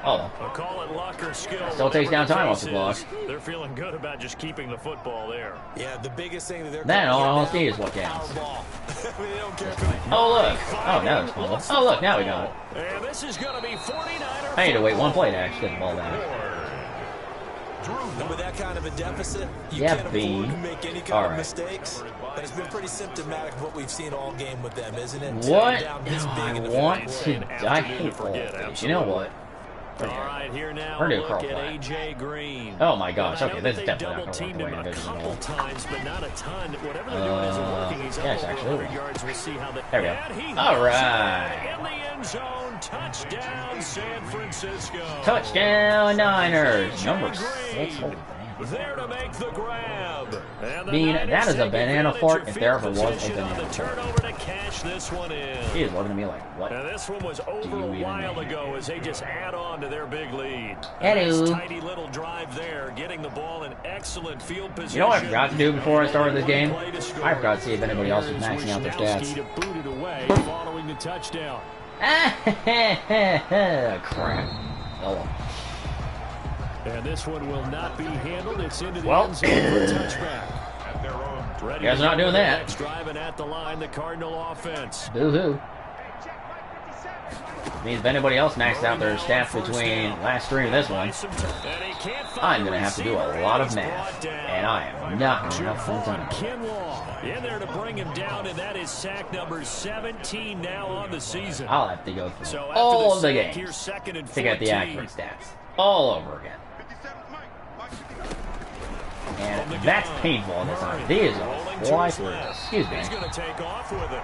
Oh. I'll call it luck or skill. Still takes down whatever time off the case clock. is, they're feeling good about just keeping the football there. Yeah, the biggest thing that they're Then all calling else here needs is now, what counts. power ball. I mean, they don't care if it's Oh, look. Oh, now it's fumbled. Oh, look. Now we got it. And this is going to be 49er. I need to wait one play to actually get the ball down. And with that kind of a deficit, you Yeah, can't Bean. afford to make any kind All of right. mistakes. But it's been pretty symptomatic of what we've seen all game with them, isn't it? What? Down this I big in the want fourth to. quarter. I hate all of this. You know what? All right, here now. We're a doing look curl at flag. AJ Green. Oh my gosh. And I Okay, know this is that definitely they not double-teamed going to him work a the way I couple envisioned. times, but not a ton. Whatever they're doing isn't working. He's up yes, over actually. 100 yards. We'll see how that. There we go. And he All hits right. it in the end zone. Touchdown, San Francisco. Touchdown Niners. Number 6. Holy damn. There to make the grab. And the Bean, Niners that is a take banana advantage fart of if there ever field was a position on banana the fart. turnover to cash this one in. He is looking at me like, what? And this one was over you a even while mean? ago as they just add on to their big lead. Hello. A nice, tidy little drive there, getting the ball in excellent field position. You know what I forgot to do before I started this game? I forgot to see if anybody else was maxing out their Wisnowski stats. to boot it away following the touchdown. Crap. Oh. And this one will not be handled. It's into the Well. end zone for a touchback. At their own. Ready Guys to are not go doing with the that. Next drive and at the line, the Cardinal offense. Boo-hoo. Means if anybody else maxed out their stats between last stream and this one, I'm going to have to do a lot of math. And I am not going to have fun time. Kinlaw in there to bring him down, and that is sack number 17 now on the season. I'll have to go through So after all of the sack, games here's second and to get the 14. accurate stats. All over again. And that's painful this time. These are fly through. Excuse me. He's going to take off with it.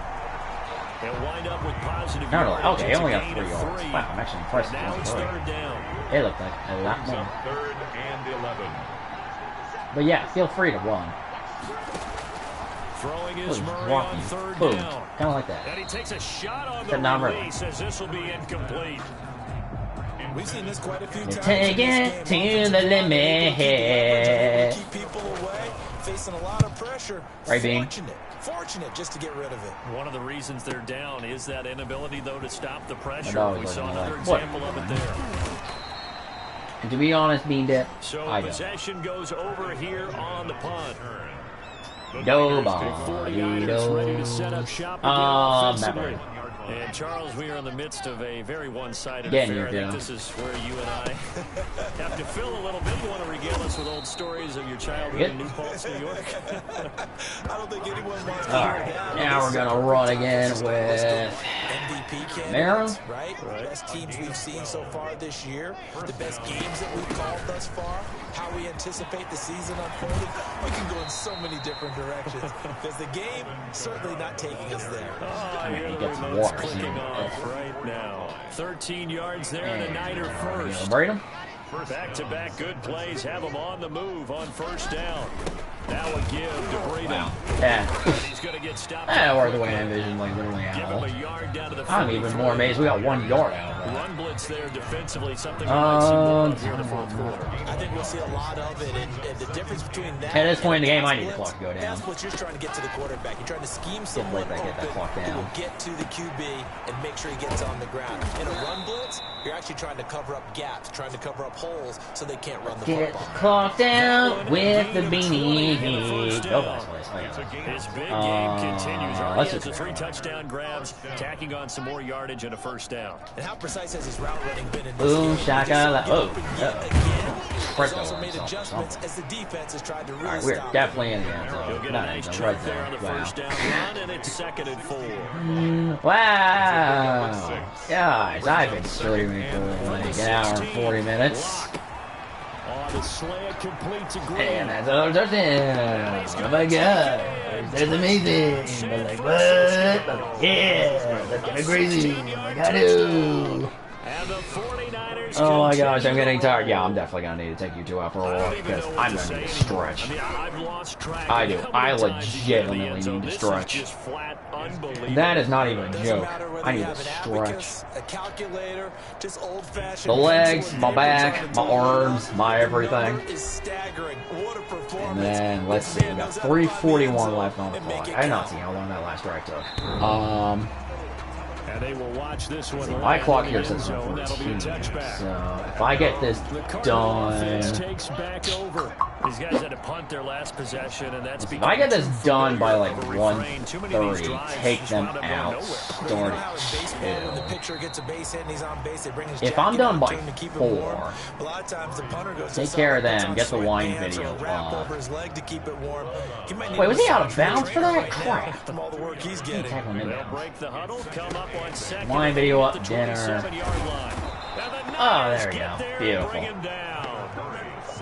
And wind up with positive No, yards. okay, It's a only got gain 3 of yards. 3. Wow, I'm actually impressed. Now it's third down. It looked like a lot more. Third and 11. But yeah, feel free to run. Throwing his Murray walking. on third Boom. down. Kind of like that. And he takes a shot on Except not the really. release as this will be incomplete. We've seen this quite a few times. Take it to the limit. Keep people away, facing a lot of pressure. Right, Bean? Fortunate just to get rid of it. One of the reasons they're down is that inability, though, to stop the pressure. know, We saw like, another what? example of it there. And to be honest, Bean Dip, So I don't. possession goes over here on the punt. Go, The body, 49ers ready to set up shop again offensively. And Charles, we are in the midst of a very one-sided Get in affair. here, I think Joe. this is where you and I have to fill a little bit. You want to regale us with old stories of your childhood in New Paltz, New York? I don't think anyone wants to All hear right, that. now we're gonna run again with MVP Mara? candidates, right? Best teams we've seen so far this year, the best games that we've called thus far, how we anticipate the season unfolding. We can go in so many different directions because the game certainly not taking us there. Oh, I hear He the gets remote's washed. clicking off right now. 13 yards there and a Niner first. Celebrate him. Back-to-back good plays have him on the move on first down. That would give to Breeden. Wow. Yeah. He's going to get stopped. That worked the way I envisioned, like literally Give how. him a yard down to the I'm even more amazed we got 1 yard out of that. Run blitz there defensively, something we might see more of here in the fourth quarter. I think we'll see a lot of it, and the difference between that At this point in the game, I and need the clock to go down. That's what you're trying to get to the quarterback. You're trying to scheme someone late I get that open clock who down. will get to the QB and make sure he gets on the ground. In a run blitz, you're actually trying to cover up gaps, trying to cover up holes so they can't run the Get the football. clock down with the beanie. Oh, that's nice. His big game continues. let's Already has just- the 3 touchdown grabs, tacking on some more yardage and a first down. And how precise has his route running been in this Boom, game? shaka, Just oh, open oh. yet again. He's Crypto also made himself or adjustments something. as the defense has tried to really Alright, we're stop definitely in the end He'll zone. get a Not in nice the chunk red there on the zone. Wow. first down run, and it's 2nd and 4. Wow. Guys, I've been streaming for like an hour and 40 minutes. On the slant, complete to Green. And that's another touchdown. Oh my god. That's amazing. I was like, what? Yeah, that's kind of crazy. I got to. And the 49ers Oh my gosh, I'm continue getting to tired. roll. Yeah, I'm definitely gonna need to take you two out for a I don't walk even because know what I'm to gonna say need to anymore. stretch. I mean, I've lost track. I of do. how I many times he's been in the legitimately end need zone. to This is stretch. just flat unbelievable. That is not even a Doesn't joke. matter whether I you need to have an stretch. abacus, a calculator, just old-fashioned The legs, pencil and my paper back, trying to my do it. arms, my The everything. number is staggering. What a performance. And then let's see, we got 3:41 left on the clock. I did not see how long that last drive took. And they will watch this one. My land clock in here the says end zone. That'll be a 14, touchback. so if I get this The Cardinal offense done, takes back over. These guys had to punt their last possession, and that's if I get this done by like Too many of these 1:30, drives take just them wound up going out, nowhere. You know start how in baseball, when the it. pitcher gets a base hit and he's on base, they bring his If I'm jacket done out by to him to keep him 4, warm. A lot of times the punter goes take to care of somebody, them, puts get the on wine sweatpants or video a wrap up. over his leg to keep it warm. He might need Wait, a was he out of massage from bounds the for that? trainer right now Crap. from all the work he's Can't getting. tackle him in They'll bounds. break the huddle, come up on 2nd. Line video up, at the dinner. 27-yard line. And the Oh, Niners there we get go. there and Beautiful. bring him down.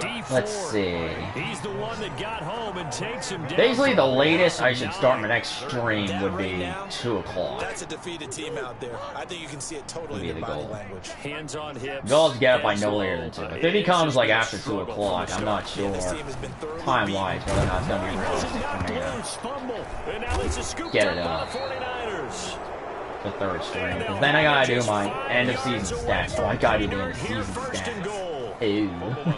D Let's Ford. see. He's the one that got home and takes him down. Basically, the for a latest loss I of should start my 9. next stream would be 2 o'clock. That's a defeated team out there. I think you can see it totally Would in be the the body goal. language. Hands on hips. Goal is to get up by and no slow. later than 2. If It's it becomes just like been a after 2 struggle from o'clock, the I'm start. not sure This team has been thoroughly time-wise whether or not it's going to be realistic for me to Loose fumble. And now it's a scoop Get up it by up. the 49ers. the third stream. Because then I gotta do my end of season stats, so I gotta do the end of season First and stats. goal. Ew.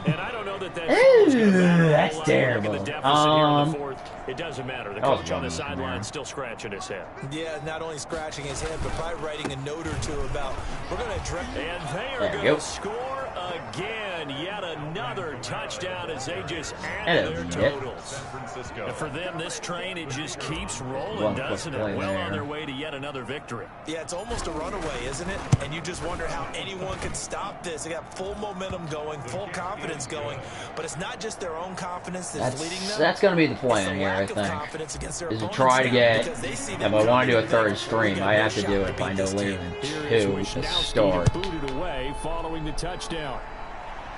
And I don't know that Ooh, that's that's terrible. terrible. It doesn't matter. The That was coach on the wrong, sideline man. still scratching his head. Yeah, not only scratching his head, but probably writing a note or two about, we're going to address. And they There are we going go. to score again. Yet another touchdown as they just add Hello, their Nick. totals. Francisco. And for them, this train, it just keeps rolling, One quick doesn't play it? Well there. on their way to yet another victory. Yeah, it's almost a runaway, isn't it? And you just wonder how anyone could stop this. They got full momentum going, full confidence going, but it's not just their own confidence that's leading them. That's gonna be the It's plan the here, I lack of think. confidence against their Is to opponents try to now, get, because they see if them I want to do a coming third in. stream, We got I no have to shot do to it by beat no this later team. than Here is 2 to Wisnowski start. booted away following the touchdown.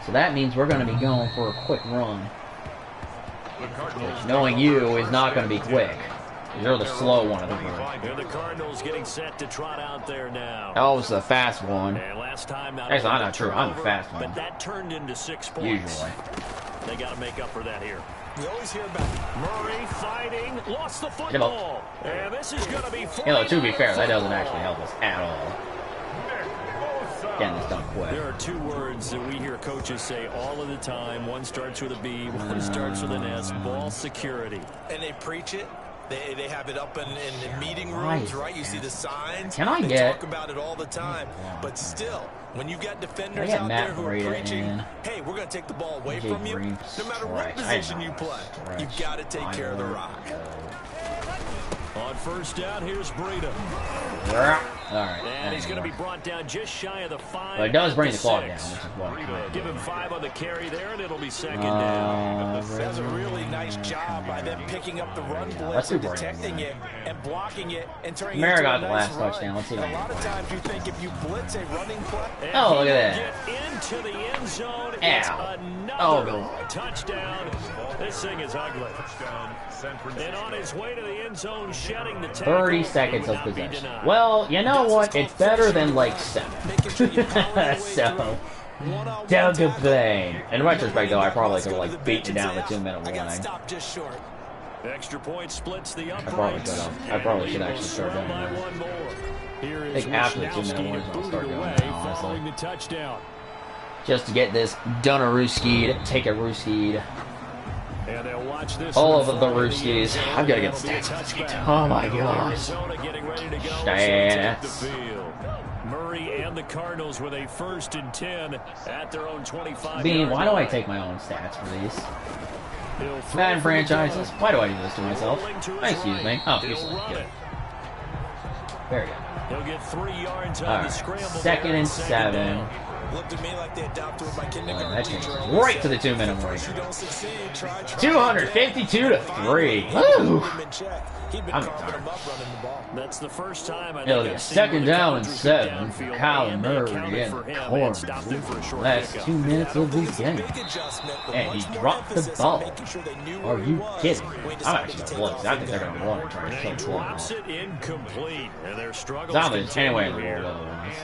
So that means we're gonna be going for a quick run. The Cardinals Which, knowing you, is not gonna be quick. You're the slow one of the group. And the Cardinals getting set to trot out there now. Elvis the fast one. And last time, That's only not a true. I'm the turnover, fast one. But that turned into 6 points. Usually. They got to make up for that here. We always hear about Murray fighting, lost the football. And this is going to be... You know, to be fair, that doesn't actually help us at all. Getting this done quick. There are two words that we hear coaches say all of the time. One starts with a B, one starts with an S. Ball security. and they preach it. They have it up in the meeting rooms, right? You see the signs. Can I they get... talk about it all the time. But still, when you've got defenders out there who are preaching, hey, we're going to take the ball away from you, no matter what position you play, you've got to take care of the rock. On first down, here's Breida. All right. And he's going to be brought down just shy of the 5. But it does bring the clock down, which is what. Give him 5 on the carry there, and it'll be second down. That's a really nice job by them picking up the run blitz, detecting it, and blocking it, and turning it into a nice run. Touchdown. Let's see. A lot of times you think if you blitz a running play, oh, look at that! Get into the end zone. It's another touchdown. This thing is ugly. And on his way to the end zone, shedding the tackle. 30 seconds of possession. Well, you know what? It's better than like 7. So, don't complain. In retrospect, though, I probably could have like beaten down the 2-minute warning. Extra point splits the I probably could have. I probably should actually start doing that. I think after the 2-minute warnings, I'll start doing that, honestly. Just to get this done a Rooskied, take a Rooskied. And they'll watch this all of the Rooskies. I've got to get stats on this game. Oh my gosh. Stats. Murray and the Cardinals with a 1st and 10 at their own 25. Bean, why do I take my own stats for these? Madden franchises. Why do I do this to myself? Excuse me. Oh, useless. Good. Very good. He'll get 3 yards on the scramble. 2nd and 7. Looked at me like they adopted my kindergarten that teacher. Right to the 2-minute warning. 252 to 3. Woo! I'm tired. That's the first time I think 2nd down and 7. Kyle Murray in the corner. Last 2 minutes of this game. And he dropped the ball. Are you kidding? I'm actually going to blitz. I think they're going to run and try to kill the ball. Drops it incomplete. And their struggles anyway in the world otherwise.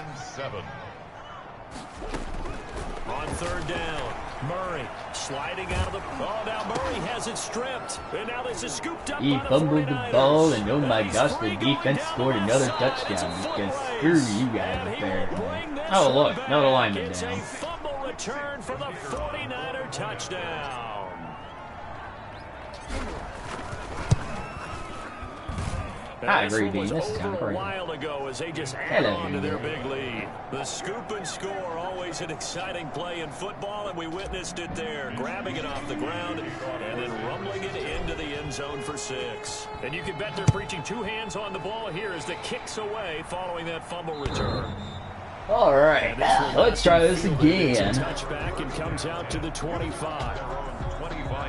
On 3rd down, Murray sliding out of the... Oh, now Murray has it stripped. And now this is scooped up. He fumbled the ball, and oh my gosh, the defense scored another touchdown because screw you guys up there. Oh, look, another lineman down. A fumble return for the 49er touchdown. I agree, Dean. This is kind of a crazy. while ago as they just add on to their big lead. The scoop and score, always an exciting play in football, and we witnessed it there. Grabbing it off the ground and then rumbling it into the end zone for 6. And you can bet they're preaching 2 hands on the ball here as the kicks away following that fumble return. All right, let's try this again. Touchback and comes out to the 25.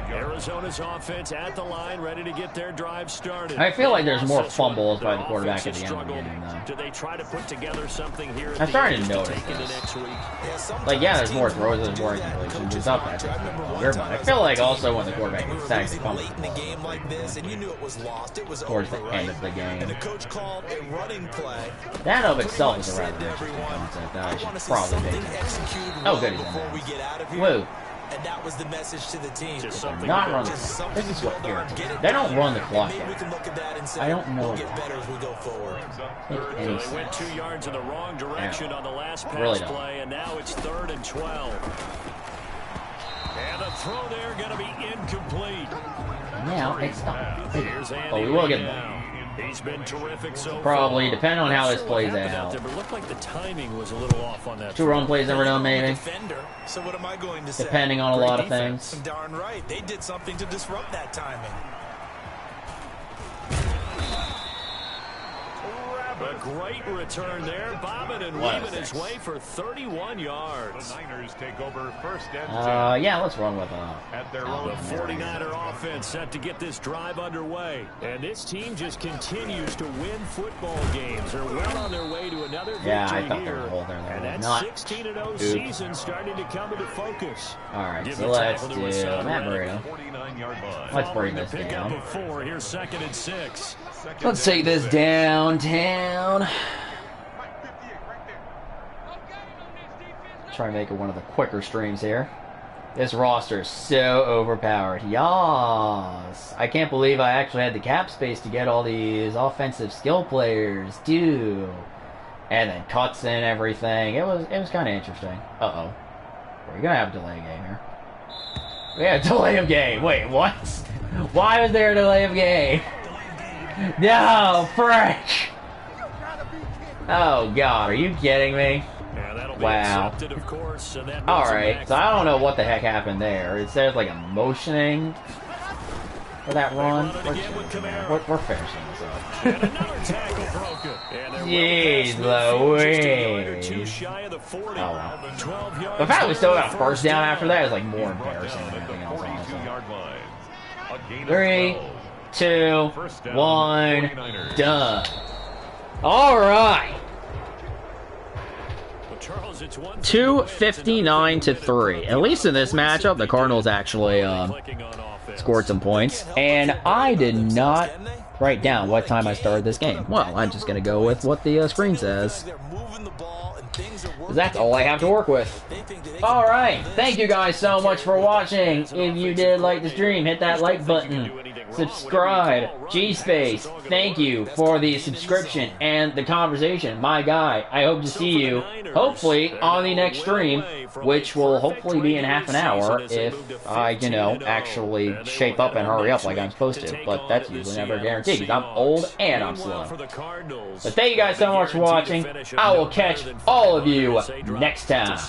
Arizona's offense at the line, ready to get their drive started. I feel like there's more fumbles by the quarterback at the end of the game, though. Do they try to put together something here? I'm starting to notice this. Like, yeah, there's more throws, there's more incompletions. It's not that longer, but I feel like also when the quarterback gets sacked, he fumbles the ball towards the end of the game. That of itself is a rather interesting concept that I should probably take. Oh, good, he's in there. Woo. And that was the message to the team. Not run the clock. This is what irritates me. They don't run the clock out. I don't know. We'll get better as we go forward. They went 2 yards in the wrong direction on the last pass play, and now it's 3rd and 12. And the throw there going to be incomplete. Now it's not. Oh, we will get more. He's been terrific so probably, far. depending on how this plays out. It looked like the timing was a little off on that. 2 run plays never done, maybe. So what am I going to say? Depending on a lot of things. Darn right. They did something to disrupt that timing. A great return there. Bobbing and weaving his way for 31 yards. The Niners take over 1st and 10. Yeah, let's run with at their the 49er offense set to get this drive underway. And this team just continues to win football games. They're well on their way to another victory here. And that 16-0 season starting to come into focus. All right, so let's do Matt Breida. Let's bring this down. Here's 2nd and 6. Let's take this downtown. Try and make it one of the quicker streams here. This roster is so overpowered. Yas. I can't believe I actually had the cap space to get all these offensive skill players, too. And then cuts and everything. It was kind of interesting. Uh-oh. We're going to have a delay game here. We had a delay of game. Wait, what? Why was there a delay of game? No, frick! Oh, God. Are you kidding me? Wow. Alright, so I don't know what the heck happened there. It says like a motioning for that run. We're finishing this up. Jeez Louise. Oh, wow. The fact we still got a first down after that is like more embarrassing than anything else, honestly. 3, 2, 1, done. Alright. 259 to 3. At least in this matchup, the Cardinals actually scored some points. And I did not write down what time I started this game. Well, I'm just going to go with what the screen says. That's all I have to work with. Alright, thank you guys so much for watching. If you did like the stream, hit that like button. Subscribe. G-Space, thank you for the subscription and the conversation. My guy, I hope to see you, hopefully, on the next stream, which will hopefully be in half an hour if I, actually shape up and hurry up like I'm supposed to. But that's usually never a guarantee, because I'm old and I'm slow. But thank you guys so much for watching. I will catch all of you next time.